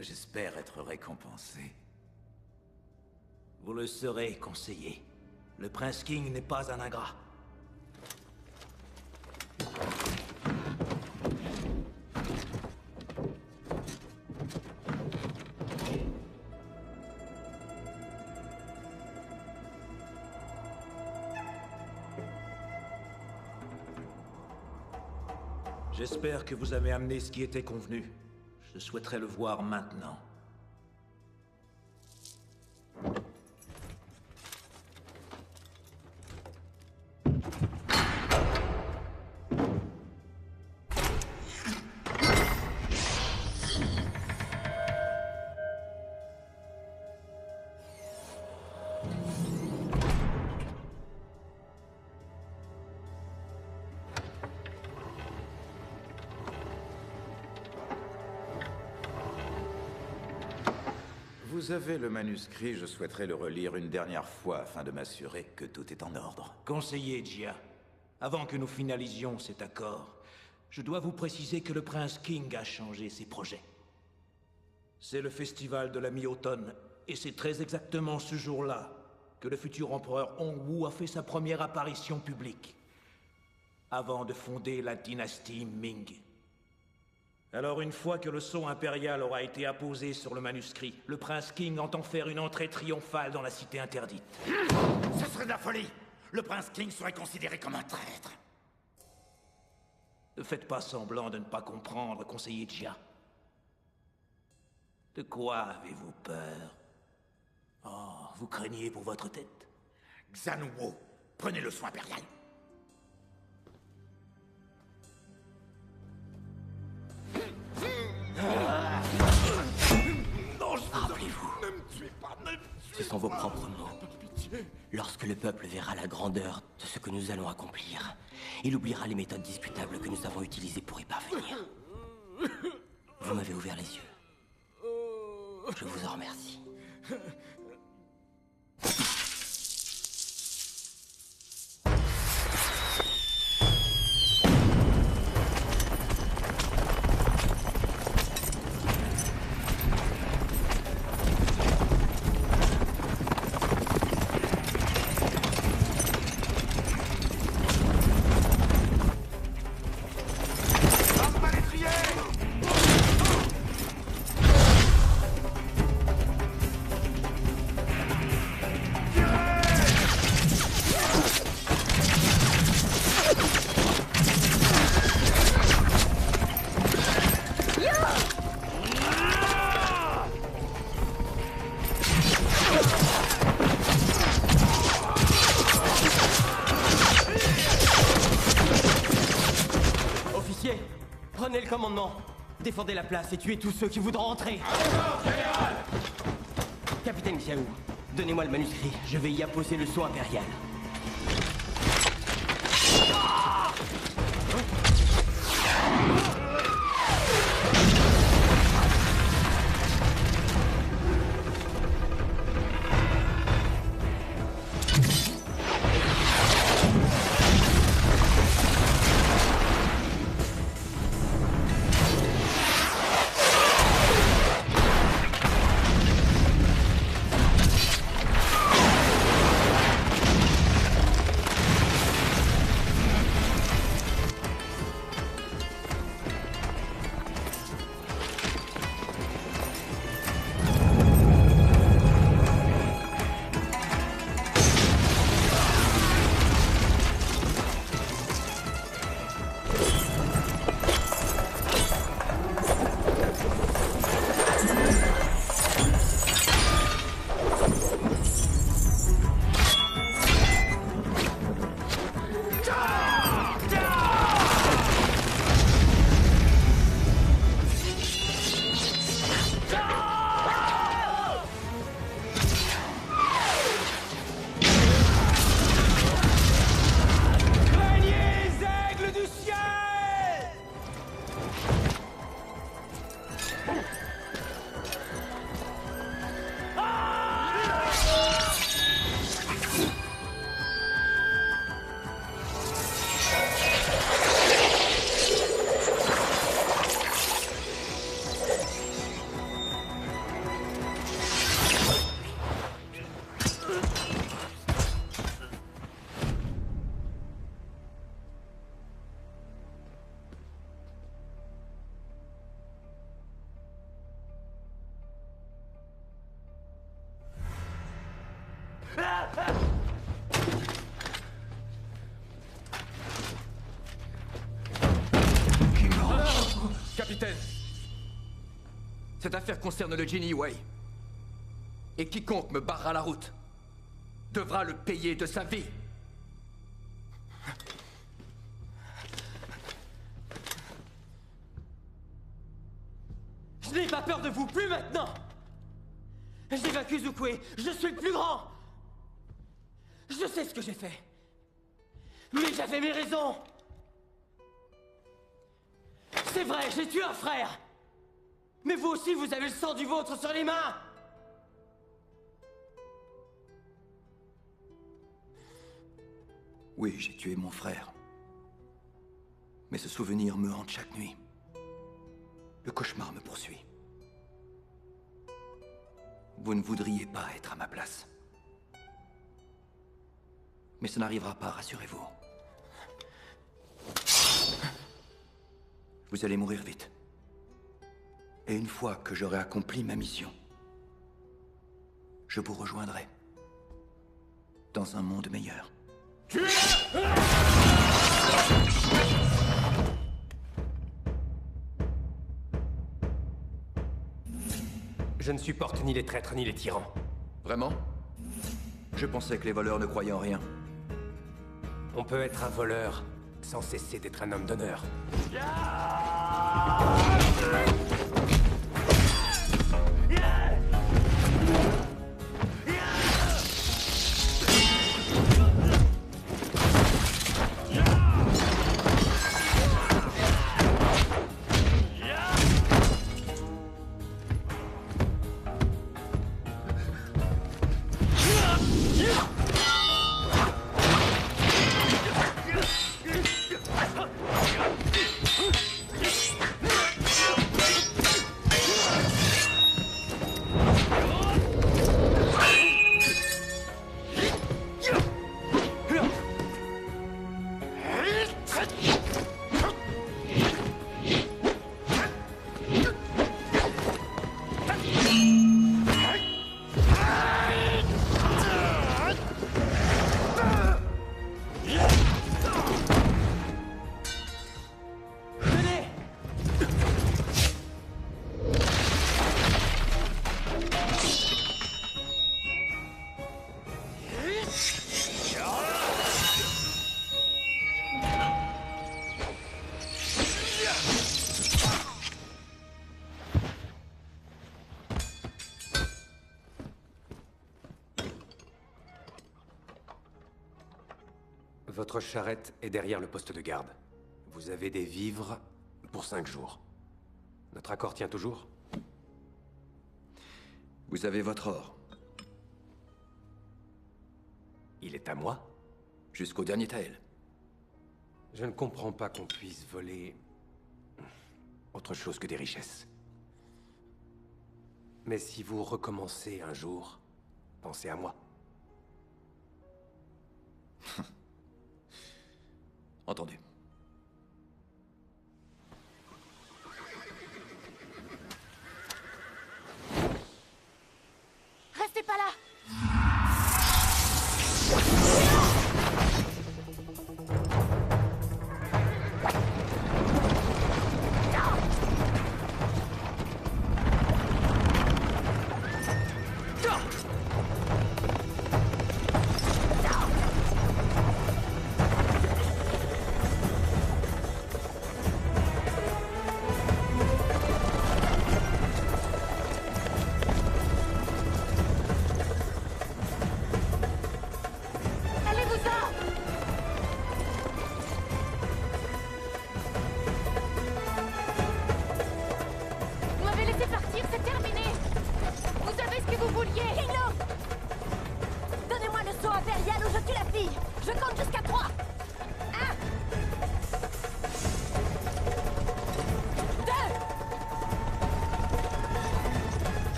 J'espère être récompensé. Vous le serez, conseiller. Le prince King n'est pas un ingrat. J'espère que vous avez amené ce qui était convenu. Je souhaiterais le voir maintenant. Vous avez le manuscrit, je souhaiterais le relire une dernière fois afin de m'assurer que tout est en ordre. Conseiller Jia, avant que nous finalisions cet accord, je dois vous préciser que le prince King a changé ses projets. C'est le festival de la mi-automne, et c'est très exactement ce jour-là que le futur empereur Hongwu a fait sa première apparition publique, avant de fonder la dynastie Ming. Alors une fois que le sceau impérial aura été apposé sur le manuscrit, le prince King entend faire une entrée triomphale dans la cité interdite. Ce serait de la folie! Le prince King serait considéré comme un traître. Ne faites pas semblant de ne pas comprendre, conseiller Jia. De quoi avez-vous peur? Oh, vous craignez pour votre tête? Xuanwu, prenez le soin impérial. Rappelez-vous, ce sont vos propres mots. Lorsque le peuple verra la grandeur de ce que nous allons accomplir, il oubliera les méthodes discutables que nous avons utilisées pour y parvenir. Vous m'avez ouvert les yeux. Je vous en remercie. Prenez le commandement. Défendez la place et tuez tous ceux qui voudront entrer. Capitaine Xiao, donnez-moi le manuscrit. Je vais y apposer le sceau impérial. Capitaine, cette affaire concerne le Genie Way. Et quiconque me barrera la route devra le payer de sa vie. Je n'ai pas peur de vous, plus maintenant. J'ai vaincu Zukwe, je suis le plus grand. Je sais ce que j'ai fait. Mais j'avais mes raisons. C'est vrai, j'ai tué un frère. Mais vous aussi, vous avez le sang du vôtre sur les mains. Oui, j'ai tué mon frère. Mais ce souvenir me hante chaque nuit. Le cauchemar me poursuit. Vous ne voudriez pas être à ma place. Mais ça n'arrivera pas, rassurez-vous. Vous allez mourir vite. Et une fois que j'aurai accompli ma mission, je vous rejoindrai dans un monde meilleur. Je ne supporte ni les traîtres ni les tyrans. Vraiment? Je pensais que les voleurs ne croyaient en rien. On peut être un voleur sans cesser d'être un homme d'honneur. Votre charrette est derrière le poste de garde. Vous avez des vivres pour 5 jours. Notre accord tient toujours? Vous avez votre or. Il est à moi? Jusqu'au dernier taël. Je ne comprends pas qu'on puisse voler autre chose que des richesses. Mais si vous recommencez un jour, pensez à moi. Entendu. Restez pas là!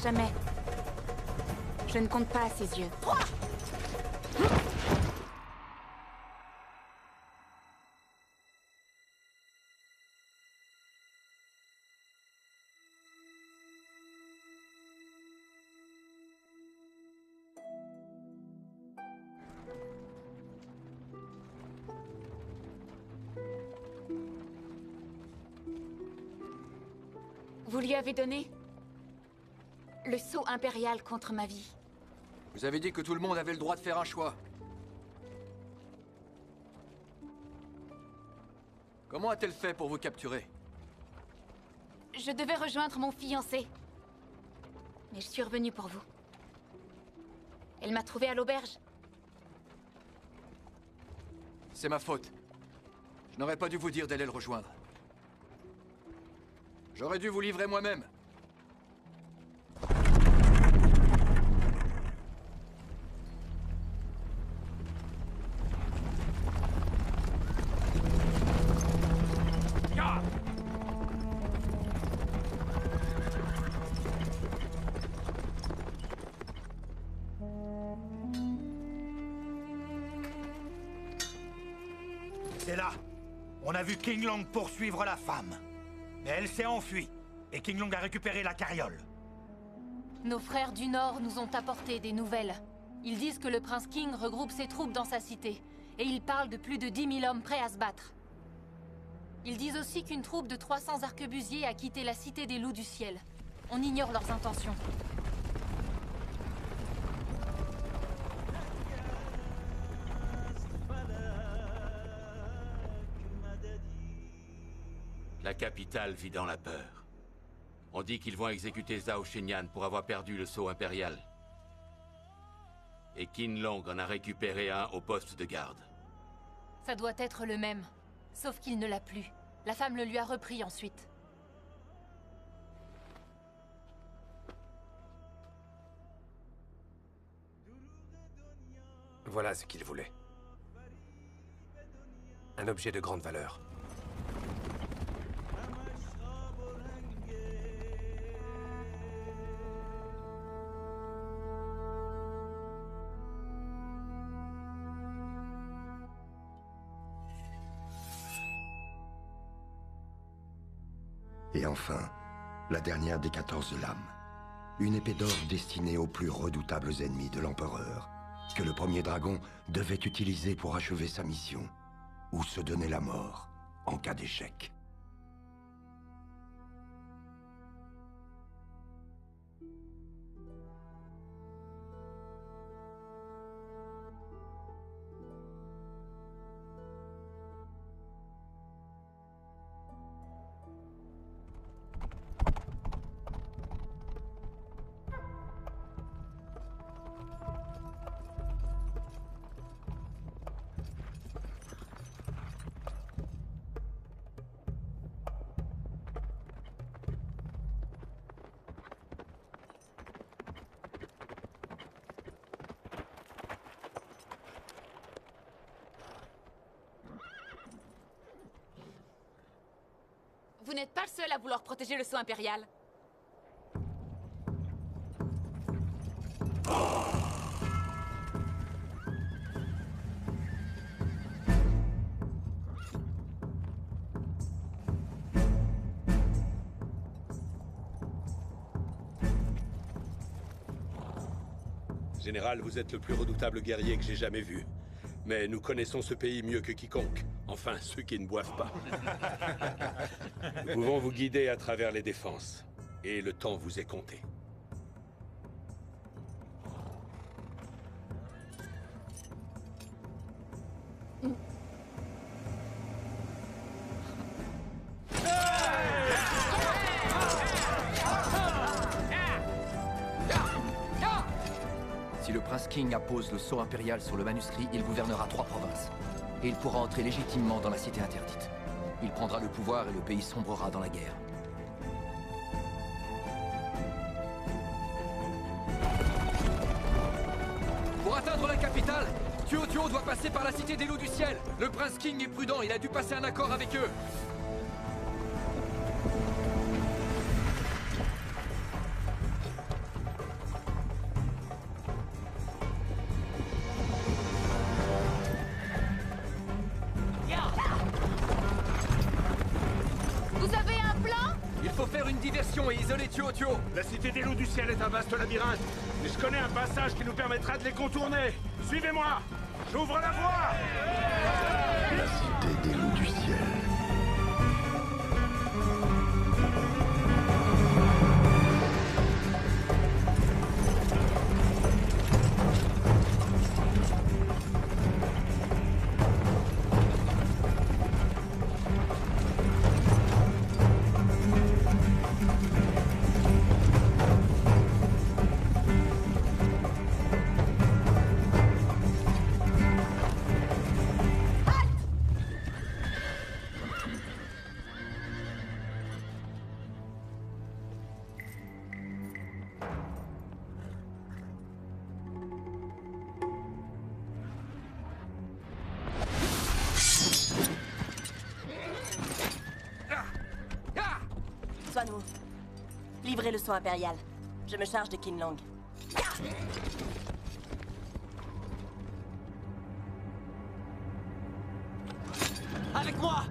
Jamais. Je ne compte pas à ses yeux. 3! Vous lui avez donné le sceau impérial contre ma vie. Vous avez dit que tout le monde avait le droit de faire un choix. Comment a-t-elle fait pour vous capturer? Je devais rejoindre mon fiancé. Mais je suis revenue pour vous. Elle m'a trouvée à l'auberge. C'est ma faute. Je n'aurais pas dû vous dire d'aller le rejoindre. J'aurais dû vous livrer moi-même. C'est là. On a vu King Long poursuivre la femme. Mais elle s'est enfuie. Et King Long a récupéré la carriole. Nos frères du Nord nous ont apporté des nouvelles. Ils disent que le prince King regroupe ses troupes dans sa cité. Et ils parlent de plus de 10 000 hommes prêts à se battre. Ils disent aussi qu'une troupe de 300 arquebusiers a quitté la cité des loups du ciel. On ignore leurs intentions. La capitale vit dans la peur. On dit qu'ils vont exécuter Zhao Shenyan pour avoir perdu le sceau impérial. Et King Long en a récupéré un au poste de garde. Ça doit être le même. Sauf qu'il ne l'a plus. La femme le lui a repris ensuite. Voilà ce qu'il voulait. Un objet de grande valeur. Et enfin, la dernière des 14 lames. Une épée d'or destinée aux plus redoutables ennemis de l'Empereur, que le premier dragon devait utiliser pour achever sa mission, ou se donner la mort en cas d'échec. Vous n'êtes pas le seul à vouloir protéger le sceau impérial. Général, vous êtes le plus redoutable guerrier que j'ai jamais vu. Mais nous connaissons ce pays mieux que quiconque. Enfin, ceux qui ne boivent pas. Nous pouvons vous guider à travers les défenses. Et le temps vous est compté. Si le prince King appose le sceau impérial sur le manuscrit, il gouvernera 3 provinces. Et il pourra entrer légitimement dans la cité interdite. Il prendra le pouvoir et le pays sombrera dans la guerre. Pour atteindre la capitale, Tuo doit passer par la cité des loups du ciel. Le prince King est prudent, il a dû passer un accord avec eux. Et isoler Tuo. La cité des loups du ciel est un vaste labyrinthe. Mais je connais un passage qui nous permettra de les contourner. Suivez-moi. J'ouvre la voie. La cité des loups du ciel. Swanwu, livrez le son impérial. Je me charge de King Long. Avec moi!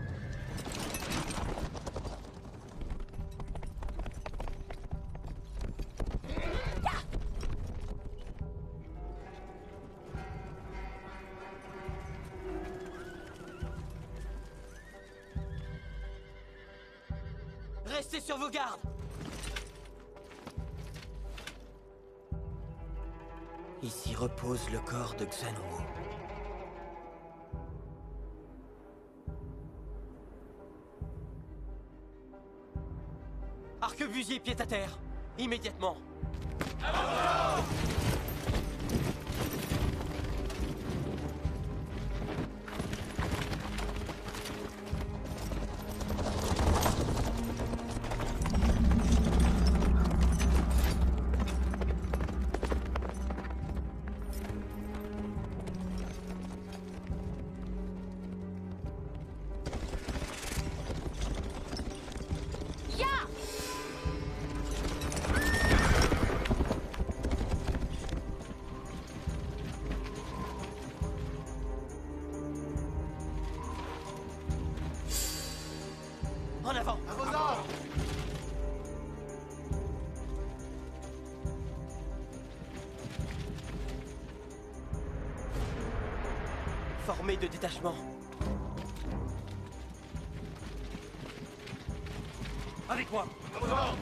Restez sur vos gardes! Ici repose le corps de Xuanwu. Arquebusier pied à terre, immédiatement. En avant! À vos ordres! Formé de détachement. Avec moi! À vos ordres!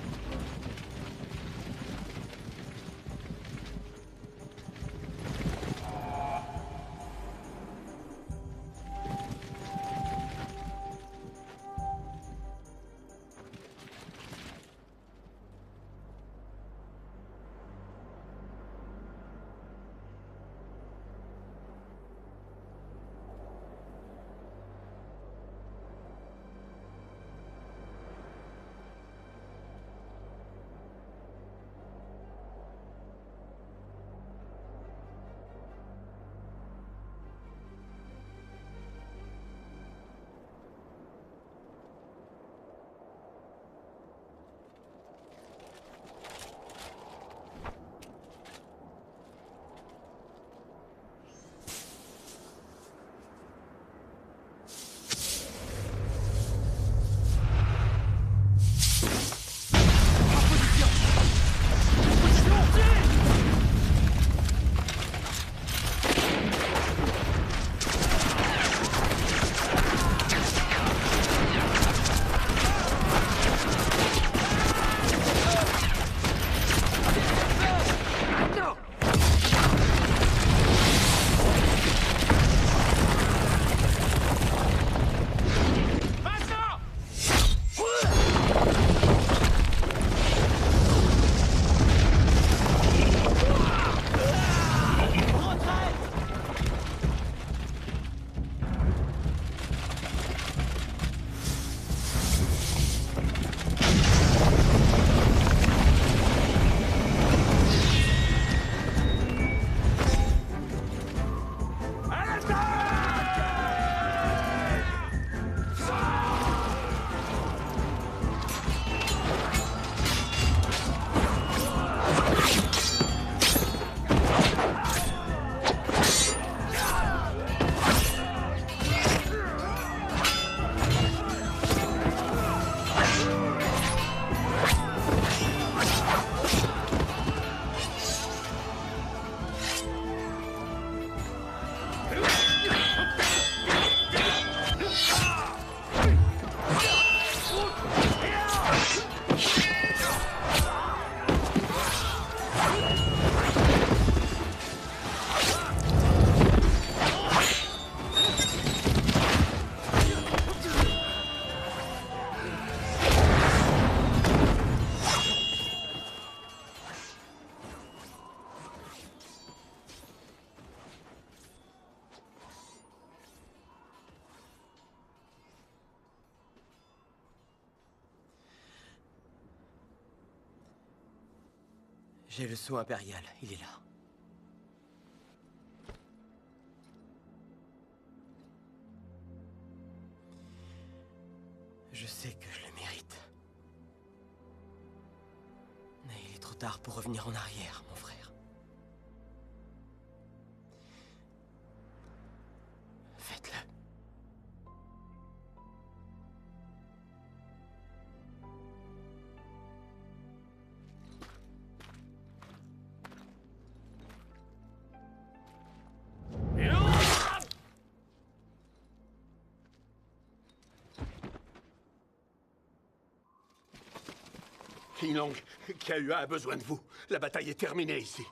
J'ai le sceau impérial, il est là. Je sais que je le mérite. Mais il est trop tard pour revenir en arrière, mon frère. Faites-le. King Long, KUA a besoin de vous. La bataille est terminée ici.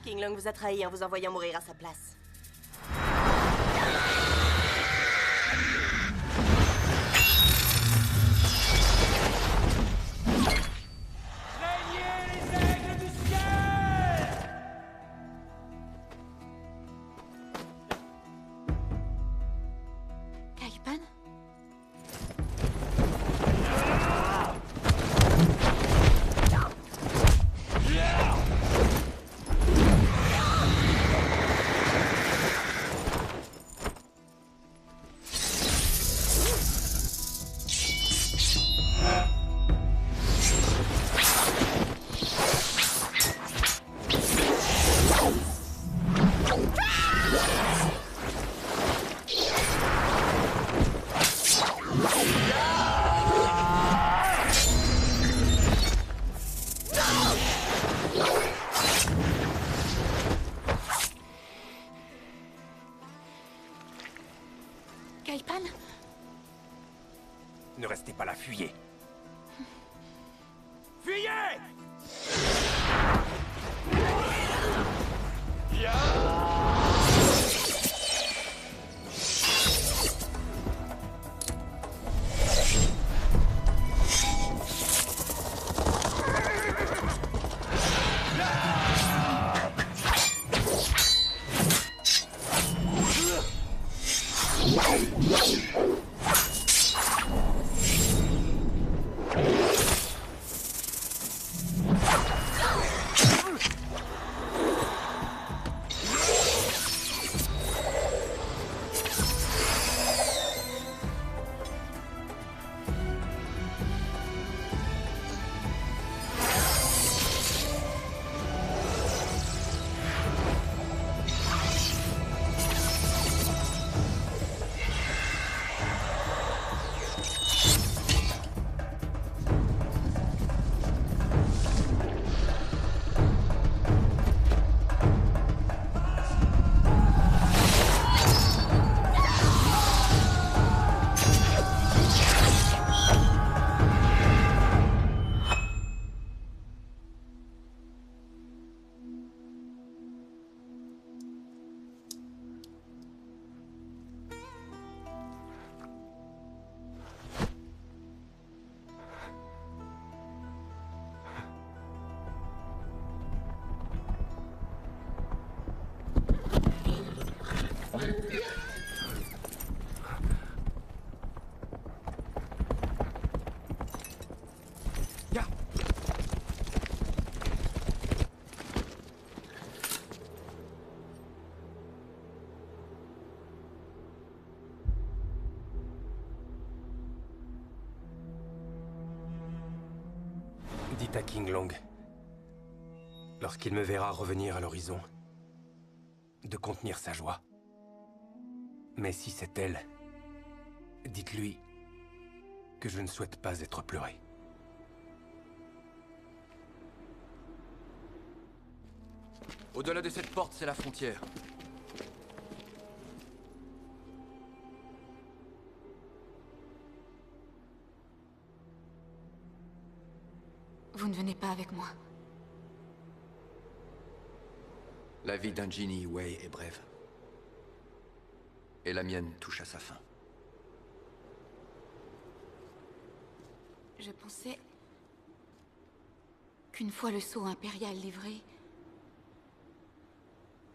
King Long vous a trahi en vous envoyant mourir à sa place. Caipan? Caipan? Ne restez pas là, fuyez. Fuyez! Dites à King Long, lorsqu'il me verra revenir à l'horizon, de contenir sa joie. Mais si c'est elle, dites-lui que je ne souhaite pas être pleuré. Au-delà de cette porte, c'est la frontière. Vous ne venez pas avec moi. La vie d'un Genie Wei est brève. Et la mienne touche à sa fin. Je pensais qu'une fois le sceau impérial livré,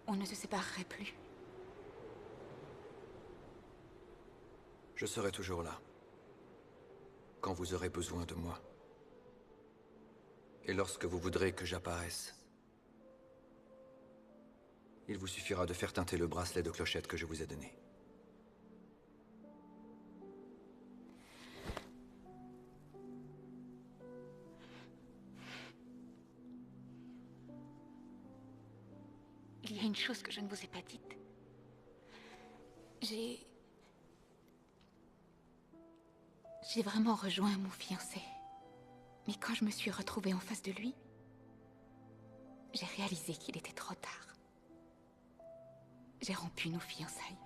on ne se séparerait plus. Je serai toujours là. Quand vous aurez besoin de moi. Et lorsque vous voudrez que j'apparaisse, il vous suffira de faire teinter le bracelet de clochette que je vous ai donné. Il y a une chose que je ne vous ai pas dite. J'ai vraiment rejoint mon fiancé. Mais quand je me suis retrouvée en face de lui, j'ai réalisé qu'il était trop tard. J'ai rompu nos fiançailles.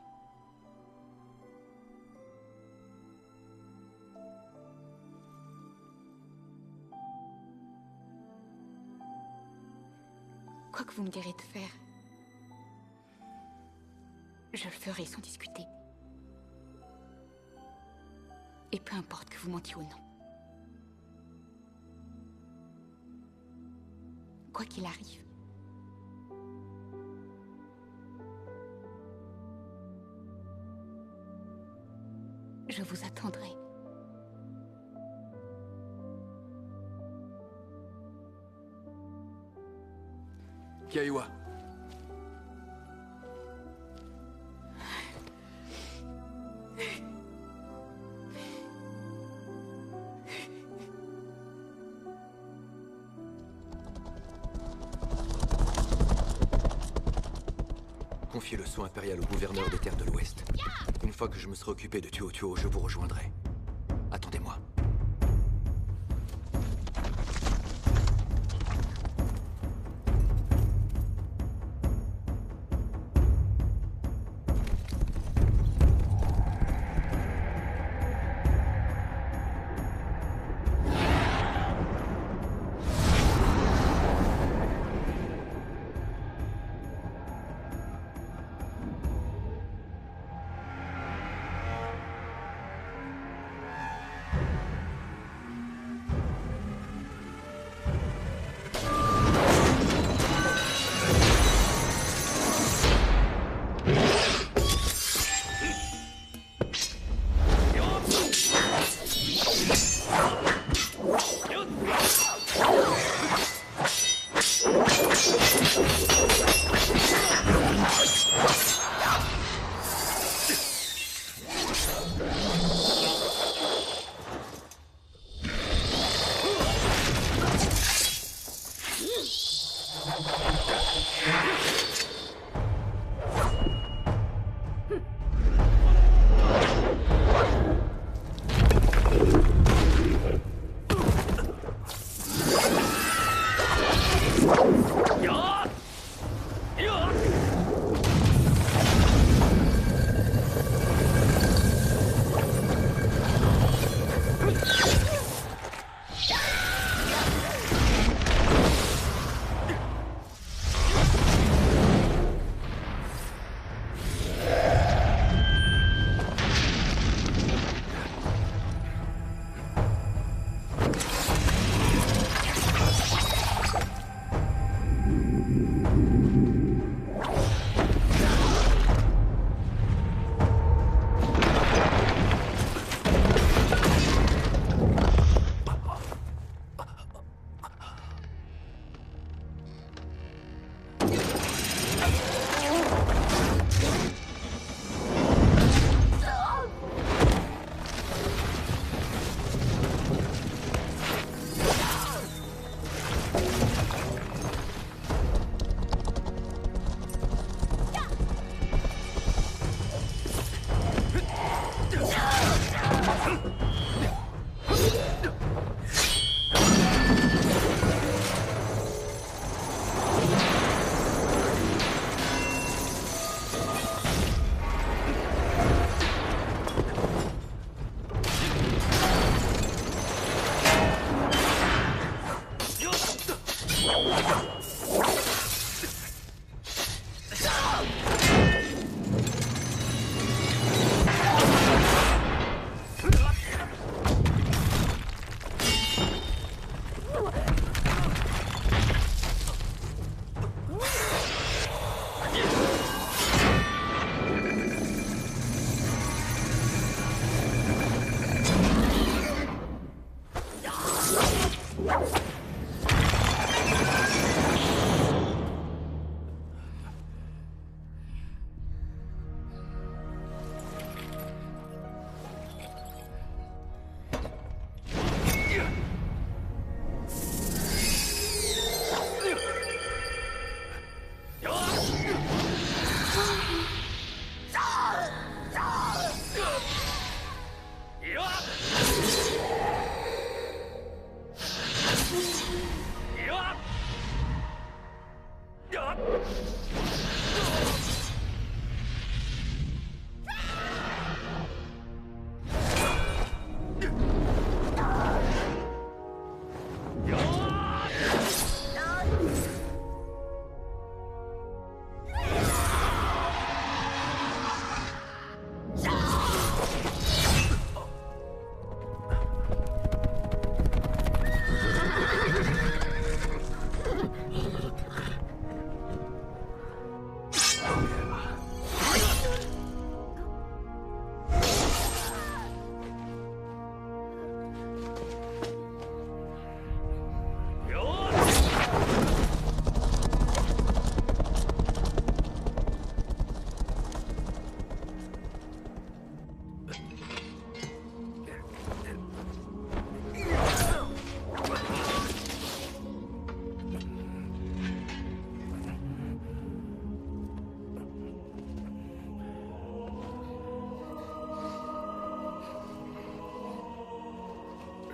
Quoi que vous me direz de faire, je le ferai sans discuter. Et peu importe que vous mentiez ou non. Quoi qu'il arrive. Je vous attendrai. Kaiwa. Confiez le soin impérial au gouverneur des Terres de l'Ouest. Une fois que je me serai occupé de Tuo Tuo, je vous rejoindrai. Attendez-moi.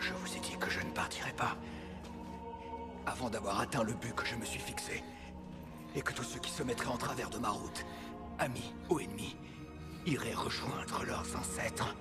Je vous ai dit que je ne partirai pas avant d'avoir atteint le but que je me suis fixé. Et que tous ceux qui se mettraient en travers de ma route, amis ou ennemis, iraient rejoindre leurs ancêtres.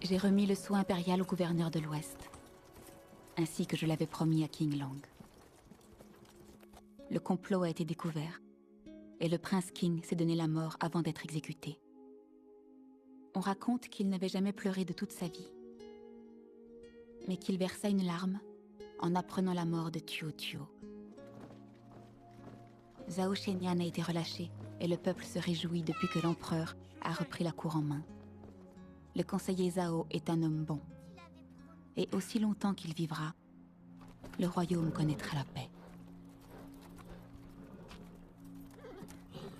J'ai remis le sceau impérial au gouverneur de l'Ouest, ainsi que je l'avais promis à King Long. Le complot a été découvert, et le prince King s'est donné la mort avant d'être exécuté. On raconte qu'il n'avait jamais pleuré de toute sa vie, mais qu'il versa une larme en apprenant la mort de Tuo Tuo. Zhao Shenyan a été relâché, et le peuple se réjouit depuis que l'empereur a repris la cour en main. Le conseiller Zhao est un homme bon. Et aussi longtemps qu'il vivra, le royaume connaîtra la paix.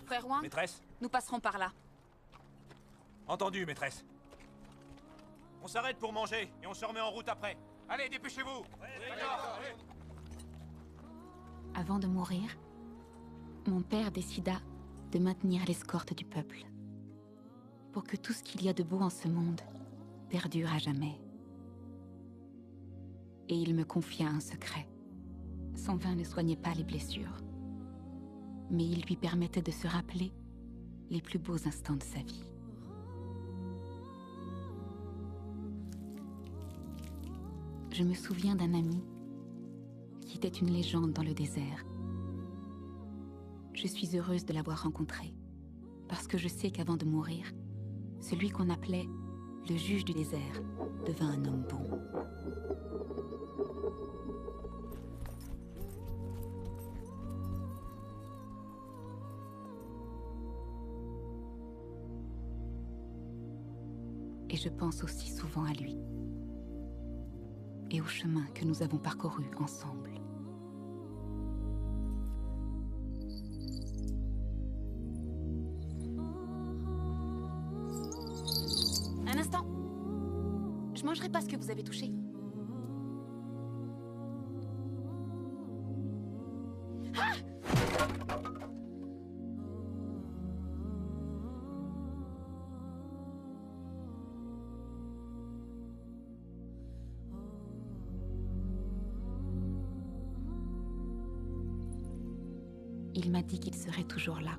Frère Wang, Maîtresse? Nous passerons par là. Entendu, maîtresse. On s'arrête pour manger et on se remet en route après. Allez, dépêchez-vous. Avant de mourir, mon père décida de maintenir l'escorte du peuple, pour que tout ce qu'il y a de beau en ce monde perdure à jamais. Et il me confia un secret. Son vin ne soignait pas les blessures, mais il lui permettait de se rappeler les plus beaux instants de sa vie. Je me souviens d'un ami qui était une légende dans le désert. Je suis heureuse de l'avoir rencontré, parce que je sais qu'avant de mourir, celui qu'on appelait le juge du désert devint un homme bon. Et je pense aussi souvent à lui et au chemin que nous avons parcouru ensemble. Un instant. Je mangerai pas ce que vous avez touché. Ah! Il m'a dit qu'il serait toujours là,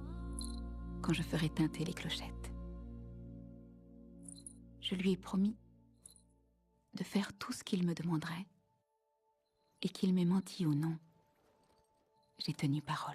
quand je ferai tinter les clochettes. Je lui ai promis de faire tout ce qu'il me demanderait, et qu'il m'ait menti ou non. J'ai tenu parole.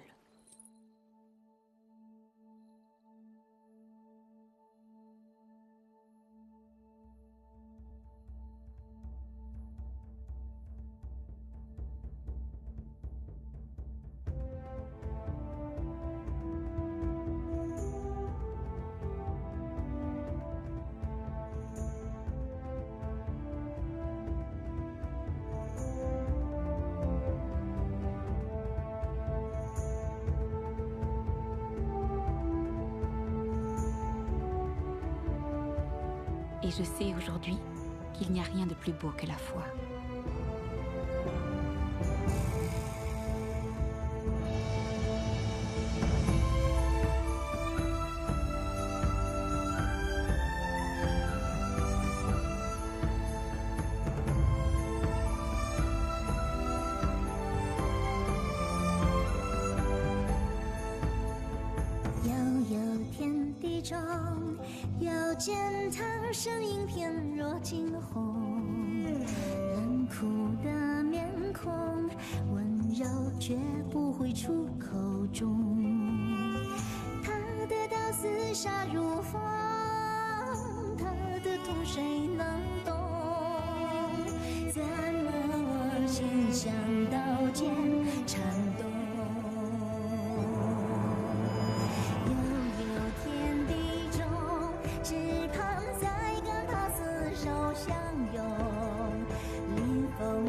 Et je sais aujourd'hui qu'il n'y a rien de plus beau que la foi.有见他身影翩若惊鸿，冷酷的面孔，温柔却不会出口中。他的刀厮杀如风，他的痛谁能懂？怎么心像刀剑缠动？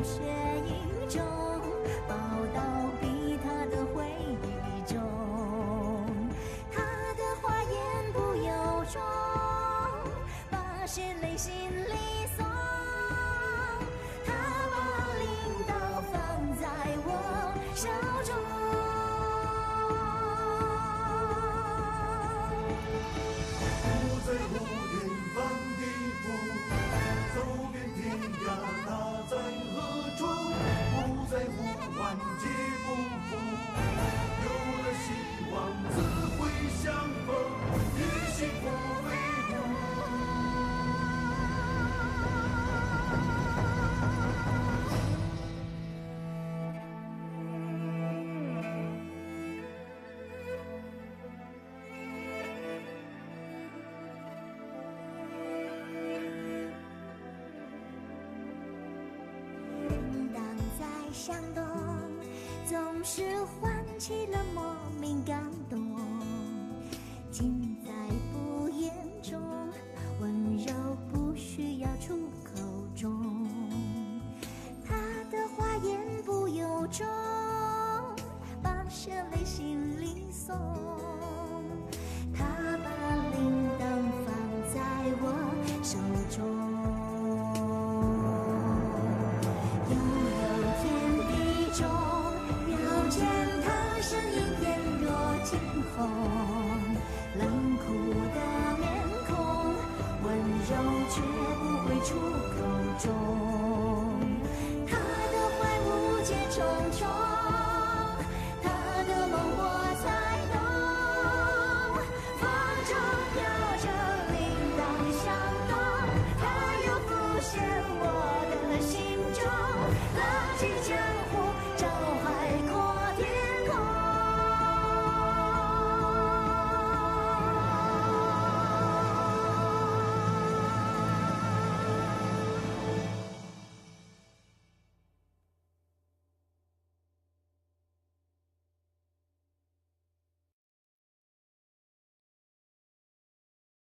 血影中，报道比他的回忆中，他的话言不由衷，把血泪心里送。他把领导放在我手中，不在乎远方的路，走遍天涯他在何处？不在乎万劫不复，有了希望自会相逢，与幸福为伍。响动，总是唤起了莫名感动，尽在不言中，温柔不需要出口中，他的话言不由衷，把血泪心里送。他把铃铛放在我手中。见他身影翩若惊鸿，冷酷的面孔，温柔却不会出口中。